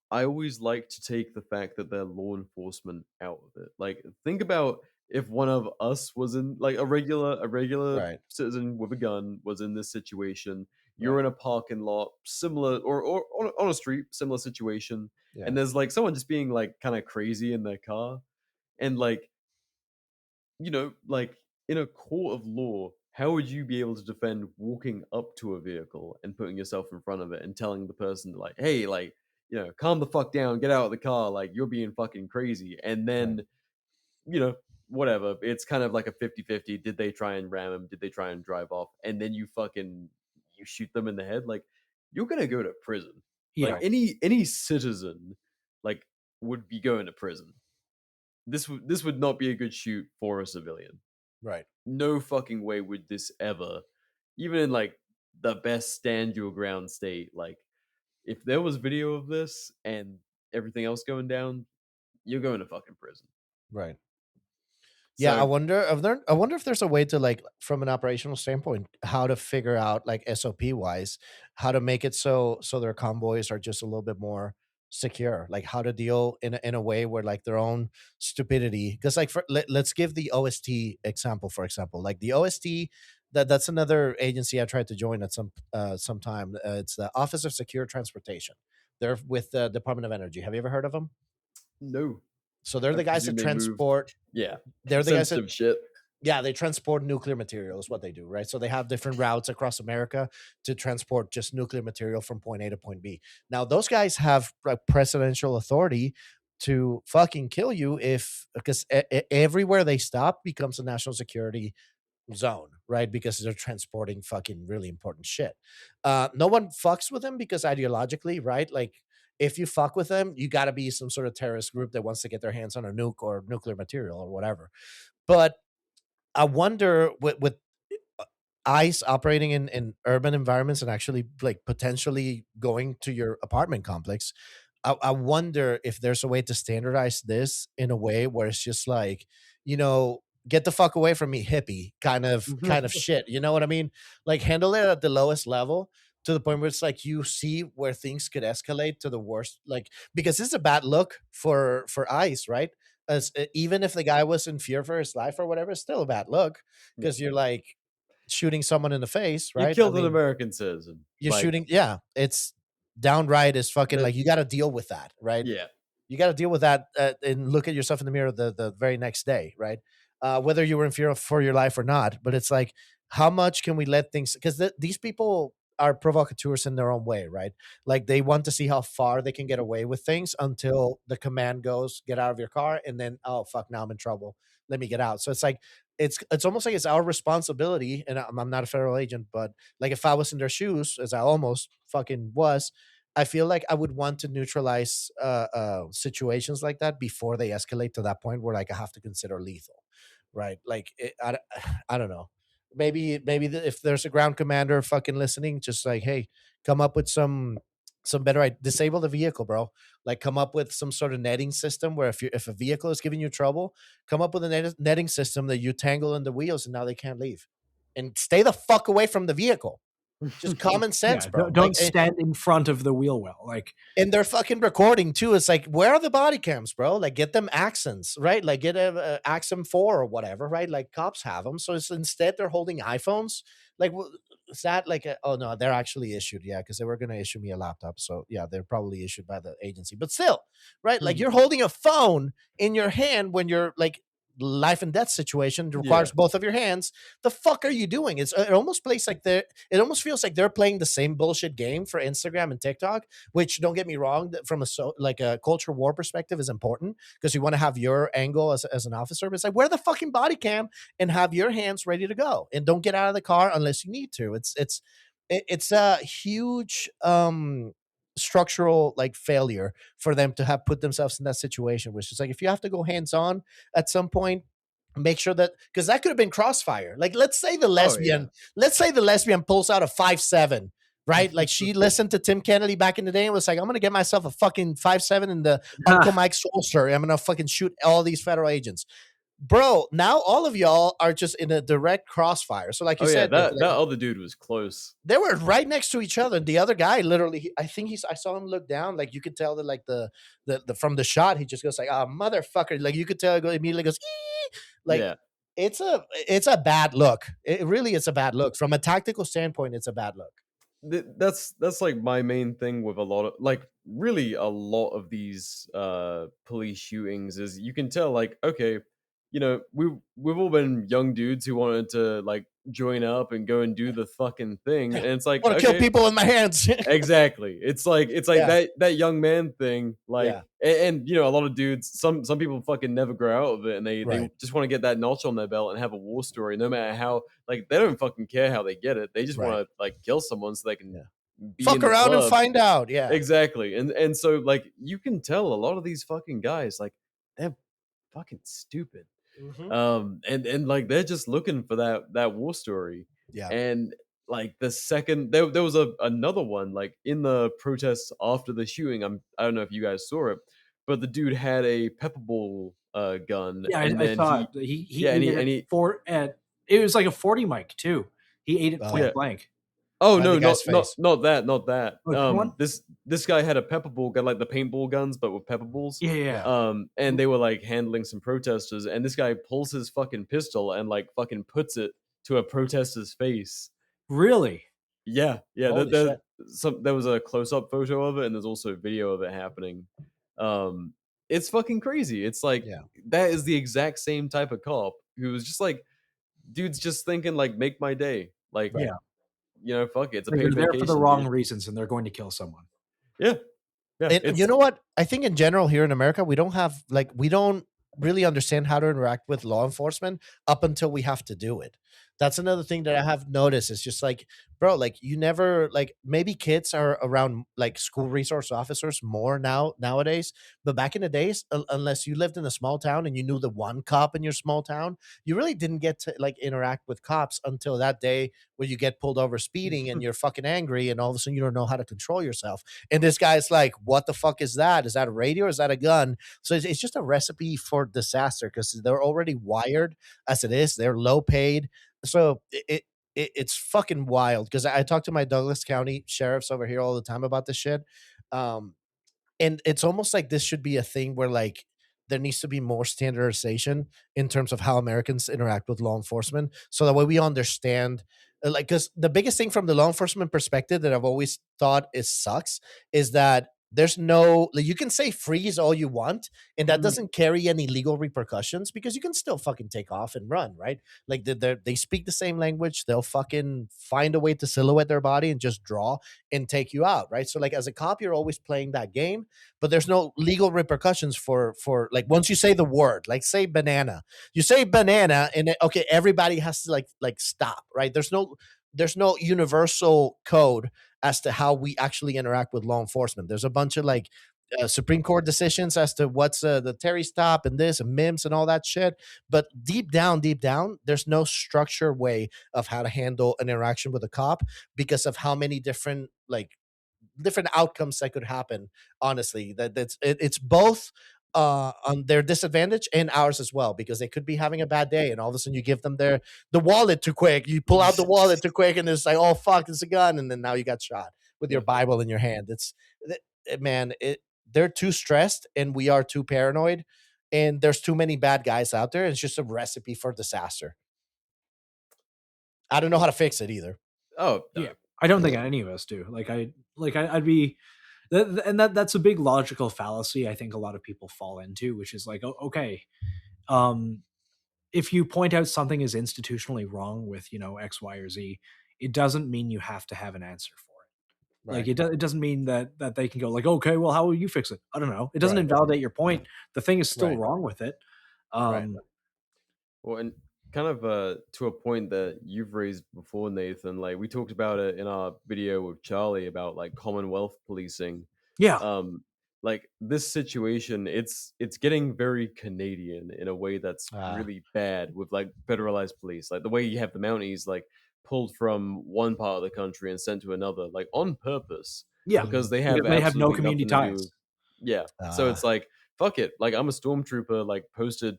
I always like to take the fact that they're law enforcement out of it. Like, think about if one of us was in like a regular citizen with a gun was in this situation. You're in a parking lot, similar, or on a street, similar situation, and there's like someone just being like kind of crazy in their car, and like, you know, like in a court of law, how would you be able to defend walking up to a vehicle and putting yourself in front of it and telling the person like, hey, like, you know, calm the fuck down, get out of the car, like you're being fucking crazy. And then, you know, whatever, it's kind of like a 50-50. Did they try and ram him? Did they try and drive off? And then you shoot them in the head, like you're gonna go to prison. Like any citizen like would be going to prison. This would not be a good shoot for a civilian. No fucking way would this ever, even in like the best stand your ground state, like if there was video of this and everything else going down, you're going to fucking prison.
Yeah, I wonder if there's a way to like, from an operational standpoint, how to figure out like SOP wise, how to make it so their convoys are just a little bit more secure, like how to deal in a way where like their own stupidity. Because like let's give the OST example, for example, like the OST. That's another agency I tried to join at some time. It's the Office of Secure Transportation. They're with the Department of Energy. Have you ever heard of them?
No.
So they're the guys that transport.
Yeah.
They're the guys that
shit.
Yeah, they transport nuclear material is what they do, right? So they have different routes across America to transport just nuclear material from point A to point B. Now, those guys have presidential authority to fucking kill you because everywhere they stop becomes a national security zone, right? Because they're transporting fucking really important shit. No one fucks with them because ideologically, right? Like, if you fuck with them, you got to be some sort of terrorist group that wants to get their hands on a nuke or nuclear material or whatever. But I wonder with ICE operating in urban environments and actually like potentially going to your apartment complex, I wonder if there's a way to standardize this in a way where it's just like, get the fuck away from me, hippie kind of shit. You know what I mean? Like handle it at the lowest level to the point where it's like you see where things could escalate to the worst, like because it's a bad look for ICE, right? As even if the guy was in fear for his life or whatever, it's still a bad look because you're like shooting someone in the face, right?
You killed an American citizen.
You're shooting, yeah. It's downright is fucking like you got to deal with that, right?
Yeah,
you got to deal with that and look at yourself in the mirror the very next day, right? Whether you were in fear for your life or not. But it's like, how much can we let things? Because these people are provocateurs in their own way, right? Like they want to see how far they can get away with things until the command goes, get out of your car, and then, oh fuck, now I'm in trouble. Let me get out. So it's like it's almost like it's our responsibility, and I'm not a federal agent, but like if I was in their shoes, as I almost fucking was, I feel like I would want to neutralize situations like that before they escalate to that point where like I have to consider lethal, right? Like I don't know. Maybe if there's a ground commander fucking listening, just like, hey, come up with some better disable the vehicle, bro. Like come up with some sort of netting system where if a vehicle is giving you trouble, come up with a netting system that you tangle in the wheels and now they can't leave, and stay the fuck away from the vehicle. Just common sense, bro.
Don't stand in front of the wheel well. Like,
and they're fucking recording too. It's like, where are the body cams, bro? Like, get them Axons, right? Like, get a Axon 4 or whatever, right? Like, cops have them. So it's instead they're holding iPhones. Like, is that like oh no, they're actually issued, yeah, because they were gonna issue me a laptop. So yeah, they're probably issued by the agency. But still, right? Like, you're holding a phone in your hand when you're like life and death situation requires both of your hands. The fuck are you doing? It almost plays like it almost feels like they're playing the same bullshit game for Instagram and TikTok, which, don't get me wrong, from a culture war perspective is important because you want to have your angle as an officer. But it's like, wear the fucking body cam and have your hands ready to go, and don't get out of the car unless you need to. It's a huge structural like failure for them to have put themselves in that situation, which is like, if you have to go hands-on at some point, make sure that, because that could have been crossfire. Like, let's say the lesbian pulls out a 5.7, right? Like, she listened to Tim Kennedy back in the day and was like, I'm gonna get myself a fucking 5.7 in the Uncle Mike's holster. I'm gonna fucking shoot all these federal agents. Bro, now all of y'all are just in a direct crossfire. So like you said,
that other dude was close.
They were right next to each other. The other guy literally, I saw him look down. Like, you could tell that like the from the shot, he just goes like, oh, motherfucker. Like, you could tell it immediately goes, ee! Like, it's a bad look. It really is a bad look. From a tactical standpoint, it's a bad look.
That's like my main thing with a lot of these police shootings is you can tell, like, okay, we've all been young dudes who wanted to like join up and go and do the fucking thing, and it's like,
I want to kill people with my hands.
Exactly. It's like that young man thing, like, and a lot of dudes, some people fucking never grow out of it, and they just want to get that notch on their belt and have a war story, no matter how, like, they don't fucking care how they get it. They just want to like kill someone so they can be
fuck around and find out. Yeah,
exactly. And so like you can tell a lot of these fucking guys, like, they're fucking stupid. And like they're just looking for that war story.
Yeah.
And like the second there was another one, like in the protests after the shooting, I don't know if you guys saw it, but the dude had a pepper ball gun.
Yeah, I thought he it was like a 40 mic too. He ate it point blank.
Oh no, not that.
One?
This guy had a pepper ball gun, like the paintball guns, but with pepper balls.
Yeah.
And they were like handling some protesters, and this guy pulls his fucking pistol and like fucking puts it to a protester's face.
Really?
Yeah. There was a close-up photo of it, and there's also a video of it happening. It's fucking crazy. It's like that is the exact same type of cop who was just like, dude's just thinking like, make my day. Like, fuck it. It's a paid vacation.
They're there for the wrong reasons, and they're going to kill someone.
Yeah.
And you know what? I think in general here in America, we don't really understand how to interact with law enforcement up until we have to do it. That's another thing that I have noticed. It's just like, bro, like you never like maybe kids are around like school resource officers more nowadays, but back in the days, unless you lived in a small town and you knew the one cop in your small town, you really didn't get to like interact with cops until that day where you get pulled over speeding and you're fucking angry and all of a sudden you don't know how to control yourself. And this guy's like, what the fuck is that? Is that a radio? Is that a gun? So it's just a recipe for disaster because they're already wired as it is. They're low paid. So it's fucking wild because I talk to my Douglas County sheriffs over here all the time about this shit. And it's almost like this should be a thing where like there needs to be more standardization in terms of how Americans interact with law enforcement. So that way we understand, like, because the biggest thing from the law enforcement perspective that I've always thought sucks is that there's no, like, you can say freeze all you want, and that doesn't carry any legal repercussions because you can still fucking take off and run, right? Like they speak the same language. They'll fucking find a way to silhouette their body and just draw and take you out, right? So like as a cop, you're always playing that game, but there's no legal repercussions for like once you say the word, like say banana, you say banana, and then, okay, everybody has to like stop, right? There's no universal code as to how we actually interact with law enforcement. There's a bunch of like Supreme Court decisions as to what's the Terry stop and this and MIMS and all that shit. But deep down, there's no structured way of how to handle an interaction with a cop because of how many different outcomes that could happen. Honestly, it's both on their disadvantage and ours as well, because they could be having a bad day and all of a sudden you give them the wallet too quick. You pull out the wallet too quick and it's like, oh fuck, it's a gun, and then now you got shot with your Bible in your hand. They're too stressed and we are too paranoid, and there's too many bad guys out there. It's just a recipe for disaster. I don't know how to fix it either.
Oh
yeah, I don't think any of us do. I'd be. And that's a big logical fallacy I think a lot of people fall into, which is like, okay, if you point out something is institutionally wrong with, X, Y, or Z, it doesn't mean you have to have an answer for it. Right. Like it doesn't mean that they can go like, okay, well, how will you fix it? I don't know. It doesn't invalidate your point. The thing is still wrong with it.
Well, and kind of to a point that you've raised before, Nathan, like we talked about it in our video with Charlie about like Commonwealth policing. Like this situation, it's getting very Canadian in a way that's really bad with like federalized police, like the way you have the Mounties like pulled from one part of the country and sent to another, like on purpose, because they have
no community ties.
So it's like, fuck it, like I'm a stormtrooper, like posted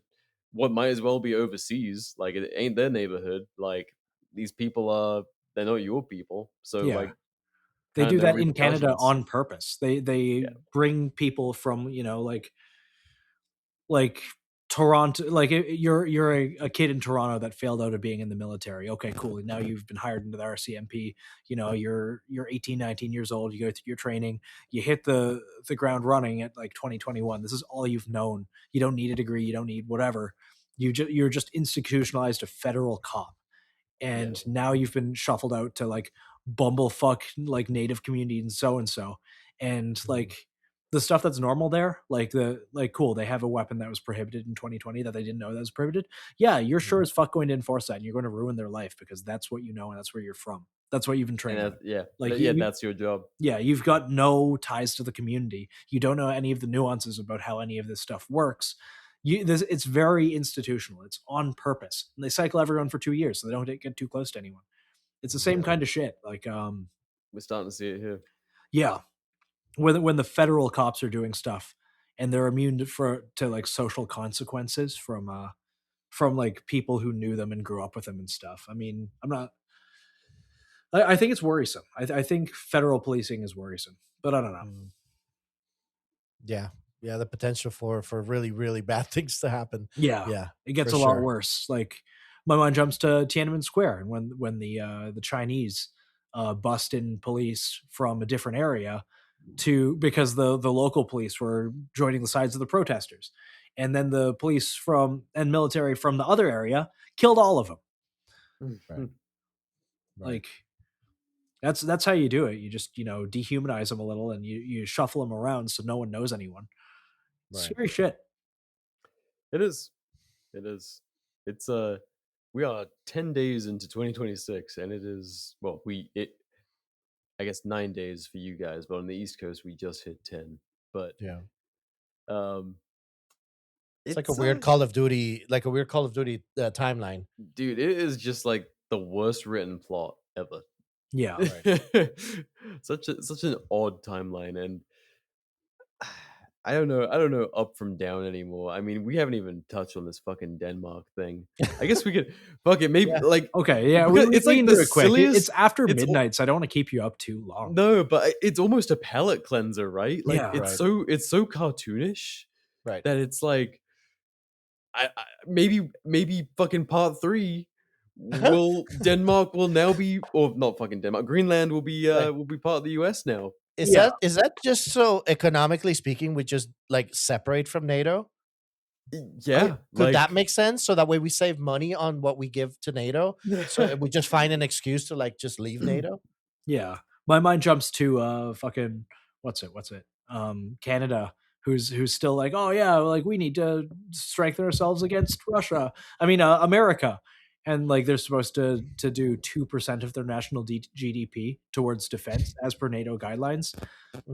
what might as well be overseas, like it ain't their neighborhood, like these people they're not your people, so like
they do that in Canada on purpose. They bring people from like Toronto, like you're a kid in Toronto that failed out of being in the military. Okay, cool. Now you've been hired into the RCMP. You're 18, 19 years old. You go through your training. You hit the ground running at like 2021. This is all you've known. You don't need a degree. You don't need whatever. You're just institutionalized a federal cop, and now you've been shuffled out to like bumblefuck like Native community and so, and like. The stuff that's normal there, cool, they have a weapon that was prohibited in 2020 that they didn't know that was prohibited. Yeah, you're sure as fuck going to enforce that, and you're going to ruin their life because that's what you know and that's where you're from. That's what you've been trained.
That's your job.
Yeah, you've got no ties to the community. You don't know any of the nuances about how any of this stuff works. It's very institutional. It's on purpose, and they cycle everyone for 2 years so they don't get too close to anyone. It's the same kind of shit. Like,
we're starting to see it here.
Yeah. When the federal cops are doing stuff and they're immune to like social consequences from like people who knew them and grew up with them and stuff. I mean, I'm I think it's worrisome. I think federal policing is worrisome, but I don't know.
Yeah. Yeah, the potential for really, really bad things to happen.
Yeah, it gets a lot worse. Like my mind jumps to Tiananmen Square, and when the Chinese bust in police from a different area because the local police were joining the sides of the protesters, and then the police and military from the other area killed all of them.
Right.
Like that's how you do it. You just dehumanize them a little, and you shuffle them around so no one knows anyone. Scary shit.
It is. It's we are 10 days into 2026, and it is I guess 9 days for you guys, but on the East Coast we just hit 10. But
it's like a weird Call of Duty, timeline.
Dude, it is just like the worst written plot ever.
Yeah.
Right. such an odd timeline, and I don't know up from down anymore. I mean, we haven't even touched on this fucking Denmark thing. I guess we could fuck it. Maybe
okay, yeah.
It's like the silliest.
It's after midnight, so I don't want to keep you up too long.
No, but it's almost a palate cleanser, right? Like it's so cartoonish,
right?
That it's like, I maybe fucking part 3 Denmark will now be, or not fucking Denmark, Greenland will be part of the US now.
Is that just so economically speaking we just like separate from NATO?
Yeah.
Could that make sense? So that way we save money on what we give to NATO. So we just find an excuse to like just leave NATO.
Yeah. My mind jumps to fucking what's it? Canada, who's still like, oh yeah, like we need to strengthen ourselves against Russia. I mean, America. And like they're supposed to do 2% of their national GDP towards defense as per NATO guidelines.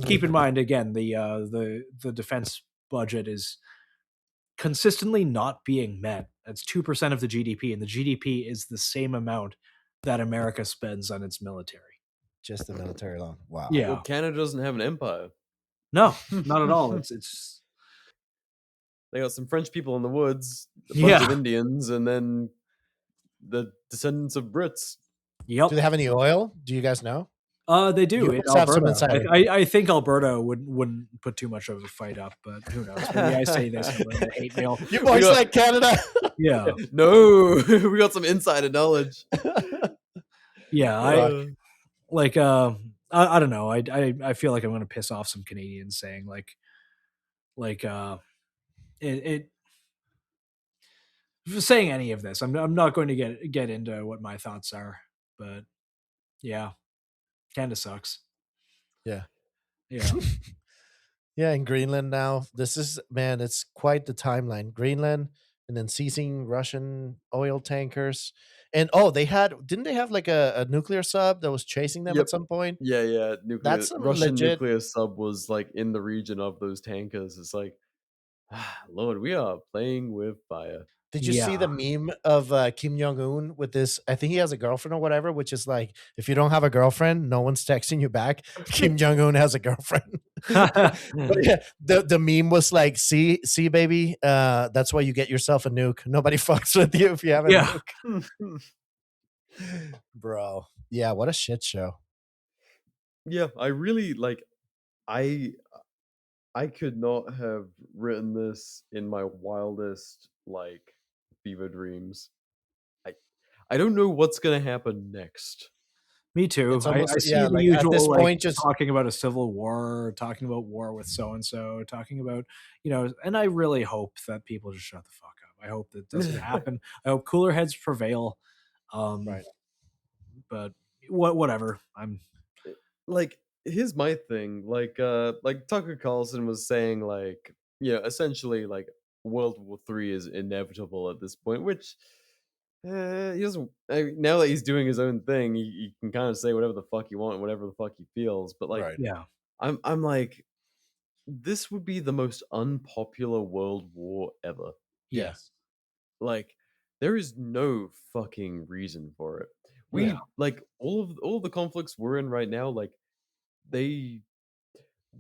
Keep in mind again, the defense budget is consistently not being met. That's 2% of the GDP, and the GDP is the same amount that America spends on its military.
Just the military alone. Wow.
Yeah.
Well, Canada doesn't have an empire.
No, not at all. It's
they got some French people in the woods, a bunch of Indians, and then the descendants of Brits.
Yep.
Do they have any oil? Do you guys know?
They do. In Alberta. I think Alberta wouldn't put too much of a fight up, but who knows? Maybe I say this in hate mail.
You boys like Canada?
Yeah.
No, we got some insider knowledge.
Yeah, I don't know. I feel like I'm going to piss off some Canadians saying saying any of this. I'm not going to get into what my thoughts are, but yeah, Canada sucks.
Yeah.
Yeah,
in Greenland now. It's quite the timeline. Greenland, and then seizing Russian oil tankers. And didn't they have like a nuclear sub that was chasing them at some point?
Yeah.
That's
Russian nuclear sub was like in the region of those tankers. It's like, Lord, we are playing with fire.
Did you see the meme of Kim Jong-un with this? I think he has a girlfriend or whatever, which is like, if you don't have a girlfriend, no one's texting you back. Kim Jong-un has a girlfriend. But yeah, the meme was like, see, baby, that's why you get yourself a nuke. Nobody fucks with you if you have a nuke. Bro. Yeah, what a shit show.
Yeah, I really I could not have written this in my wildest fever dreams. I don't know what's gonna happen next.
Me too. I see the usual, at this point, just talking about a civil war, talking about war with so and so, talking about and I really hope that people just shut the fuck up. I hope that doesn't happen. I hope cooler heads prevail.
Right.
But whatever. I'm
here's my thing. Tucker Carlson was saying, essentially World War III is inevitable at this point, which he doesn't. Now that he's doing his own thing, he can kind of say whatever the fuck he wants, whatever the fuck he feels. But I'm like, this would be the most unpopular world war ever.
Yes.
There is no fucking reason for it. All of the conflicts we're in right now, the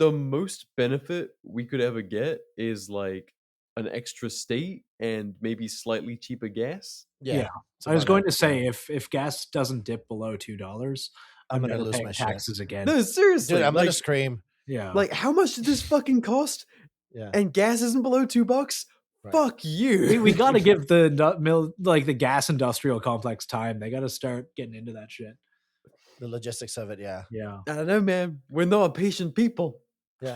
most benefit we could ever get is an extra state and maybe slightly cheaper gas.
Yeah. I was going to say if gas doesn't dip below $2, I'm
gonna
never
lose
paying
my
taxes
shit
again.
No, seriously,
dude, I'm gonna scream.
Yeah,
like how much did this fucking cost?
Yeah,
and gas isn't below $2. Right. Fuck you.
We got to give the gas industrial complex time. They got to start getting into that shit.
The logistics of it, yeah.
I don't know, man. We're not patient people.
Yeah.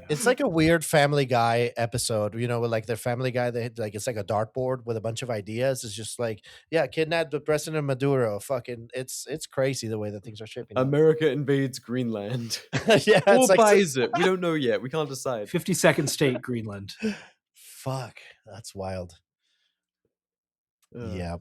It's like a weird Family Guy episode, with like their Family Guy. They like it's like a dartboard with a bunch of ideas. It's just like, kidnap the president Maduro. Fucking, it's crazy the way that things are shaping up.
America invades Greenland.
Or
buys it. We don't know yet. We can't decide.
52nd state Greenland.
Fuck, that's wild.
Yeah.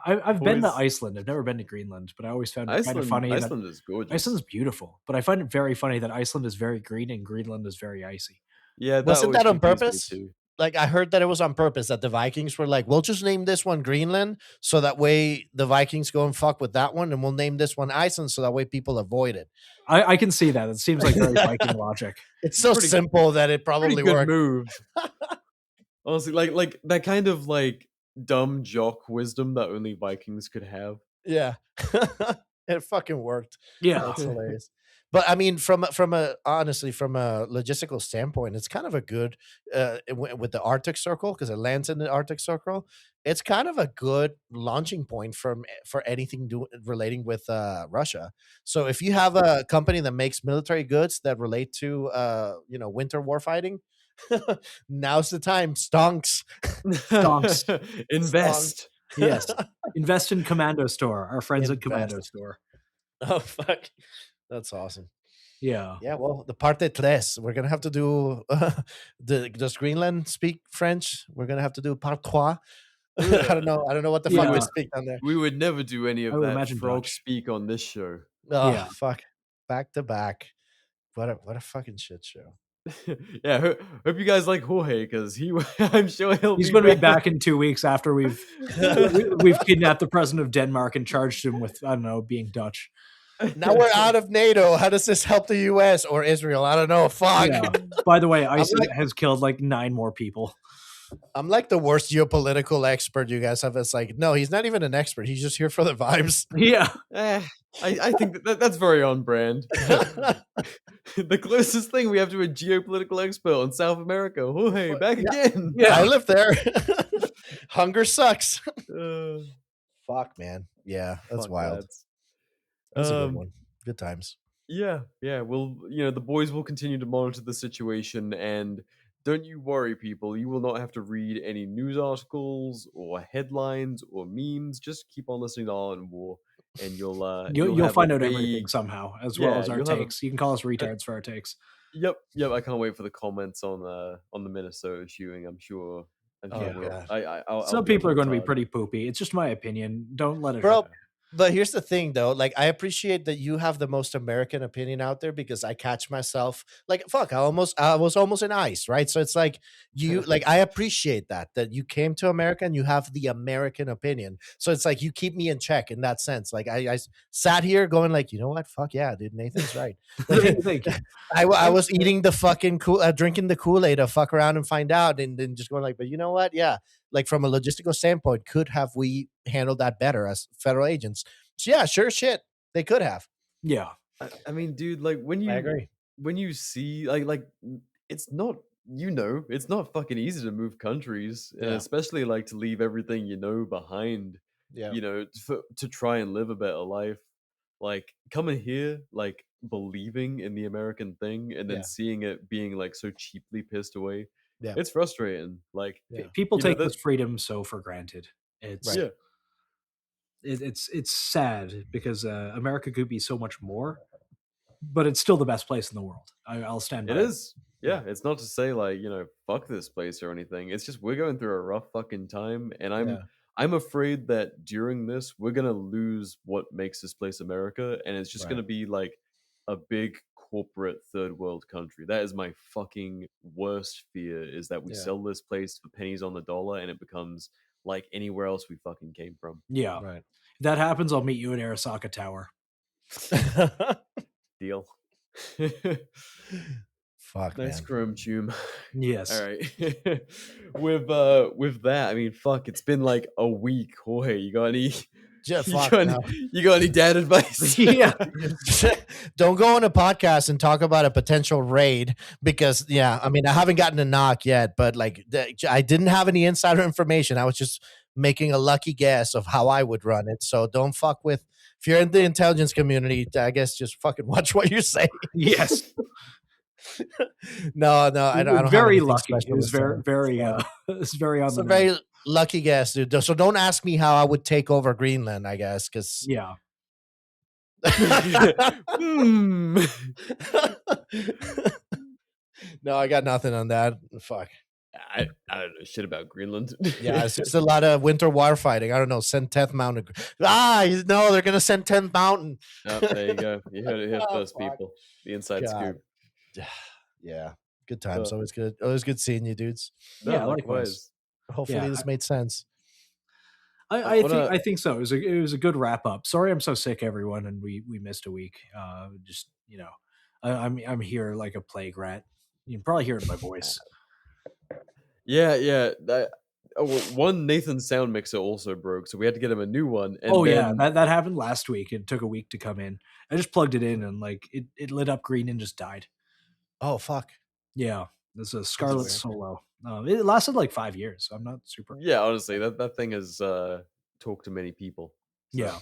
I've been to Iceland. I've never been to Greenland, but I always found it kind of funny.
Iceland is gorgeous.
Iceland is beautiful, but I find it very funny that Iceland is very green and Greenland is very icy.
Yeah,
wasn't that on purpose? Like I heard that it was on purpose that the Vikings were like, we'll just name this one Greenland, so that way the Vikings go and fuck with that one, and we'll name this one Iceland, so that way people avoid it.
I can see that. It seems like very Viking logic.
It's so simple that it probably worked.
Move. Honestly, like that kind of like dumb jock wisdom that only Vikings could have.
Yeah. It fucking worked.
Yeah.
That's hilarious. But I mean, from a logistical standpoint, it's kind of a good with the Arctic Circle, because it lands in the Arctic Circle. It's kind of a good launching point for anything relating with Russia. So if you have a company that makes military goods that relate to winter warfighting, now's the time. Stonks.
Invest.
Yes. Invest in Commando Store. Our friends at Commando Store.
Oh fuck. That's awesome.
Yeah.
Yeah. Well, the parte tres. We're gonna have to do. Does Greenland speak French? We're gonna have to do part trois. I don't know. I don't know what the fuck we speak down there.
We would never do any of that frog
Dutch.
speak on this show.
Oh fuck! Back to back. What a fucking shit show.
Yeah. Hope you guys like Jorge, because I'm sure
he's going to be back in 2 weeks after we've kidnapped the president of Denmark and charged him with, I don't know, being Dutch.
Now we're out of NATO. How does this help the U.S. or Israel? I don't know. Fuck.
Yeah. By the way, ISIS has killed like 9 more people.
I'm like the worst geopolitical expert you guys have. It's like, no, he's not even an expert. He's just here for the vibes.
Yeah.
I think that's very on brand. The closest thing we have to a geopolitical expert on South America. Jorge, back again.
Yeah, I live there. Hunger sucks. Fuck, man. Yeah, that's wild. That's a good one. Good times.
Yeah. Well, the boys will continue to monitor the situation, and don't you worry, people. You will not have to read any news articles or headlines or memes. Just keep on listening to All in War, and you'll
find out everything somehow, as well as our takes. You can call us retards for our takes.
Yep. I can't wait for the comments on the Minnesota shooting. I'm sure.
Some people are going to be pretty poopy. It's just my opinion. Don't let it
happen. But here's the thing, though. Like, I appreciate that you have the most American opinion out there, because I catch myself like, fuck, I was almost in ICE, right? So it's like I appreciate that you came to America and you have the American opinion. So it's like you keep me in check in that sense. Like I sat here going like, you know what? Fuck yeah, dude. Nathan's right.
Thank you.
I was eating the fucking drinking the Kool-Aid to fuck around and find out, and then just going like, but you know what? Yeah. Like from a logistical standpoint, could have we handled that better as federal agents? So yeah, sure shit, they could have.
Yeah,
I mean, dude, like when you see like it's not it's not fucking easy to move countries, and especially like to leave everything behind. Yeah, to try and live a better life. Like coming here, like believing in the American thing, and then seeing it being like so cheaply pissed away. Yeah, it's frustrating. Like
people take this freedom so for granted. It's it's sad because America could be so much more, but it's still the best place in the world. I'll stand by it.
It is. Yeah, it's not to say like fuck this place or anything. It's just we're going through a rough fucking time, and I'm afraid that during this we're gonna lose what makes this place America, and it's just gonna be like a big corporate third world country. That is my fucking worst fear, is that we sell this place for pennies on the dollar and it becomes like anywhere else we fucking came from.
Yeah. Right. If that happens, I'll meet you at Arasaka Tower.
Deal.
Fuck,
nice
man.
chrome tune.
Yes.
All right. With that, I mean, fuck. It's been like a week. Jorge, you got any?
Yeah,
You got any dad advice?
Yeah.
Don't go on a podcast and talk about a potential raid because, I mean, I haven't gotten a knock yet, but like I didn't have any insider information. I was just making a lucky guess of how I would run it. So don't fuck with, if you're in the intelligence community, I guess just fucking watch what you say.
Yes.
No, I don't.
Very lucky. It was very on the
very lucky guess, dude. So don't ask me how I would take over Greenland, I guess, because No, I got nothing on that. Fuck.
I don't know shit about Greenland.
It's just a lot of winter war fighting. I don't know. Send 10th Mountain. No, they're gonna send 10th Mountain.
Oh, there you go. You heard it here first, people. The inside scoop.
Yeah, good times. Always good. Always good seeing you, dudes.
No, likewise.
Hopefully this made sense.
I think so. It was a good wrap up. Sorry, I'm so sick, everyone, and we missed a week. Just I'm here like a plague rat. You can probably hear it in my voice.
Yeah. One Nathan's sound mixer also broke, so we had to get him a new one. And
that happened last week. It took a week to come in. I just plugged it in and like it lit up green and just died.
Oh fuck.
Yeah, it's a Scarlet Solo. It lasted like 5 years. I'm not super.
Yeah, honestly, that thing has talked to many people. So.
Yeah.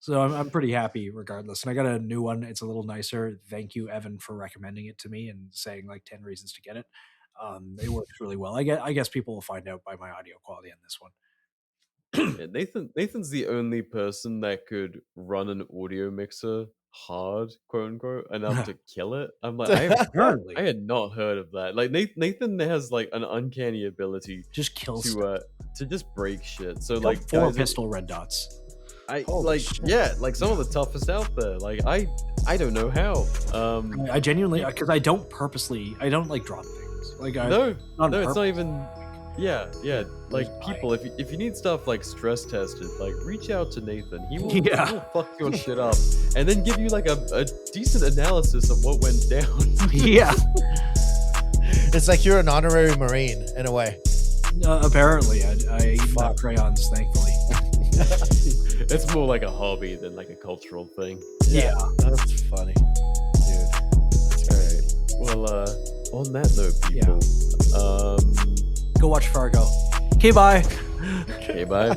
So I'm pretty happy regardless. And I got a new one. It's a little nicer. Thank you, Evan, for recommending it to me and saying like 10 reasons to get it. It works really well. I guess people will find out by my audio quality on this one.
Yeah, Nathan's the only person that could run an audio mixer hard, quote unquote, enough to kill it. I'm like, I had not heard of that. Like Nathan has like an uncanny ability
just kill
to just break shit. So like
4 pistol red dots.
Like some of the toughest out there. Like I don't know how.
I genuinely, because I don't like drop things. Like
no, it's not even. Yeah. Like people, if you need stuff like stress tested, like reach out to Nathan. He will fuck your shit up, and then give you like a decent analysis of what went down.
Yeah,
it's like you're an honorary Marine in a way.
Apparently, I eat not crayons, thankfully.
It's more like a hobby than like a cultural thing.
Yeah.
That's funny, dude.
All right. Well, on that note, people,
go watch Fargo. Okay, bye.
Okay, bye.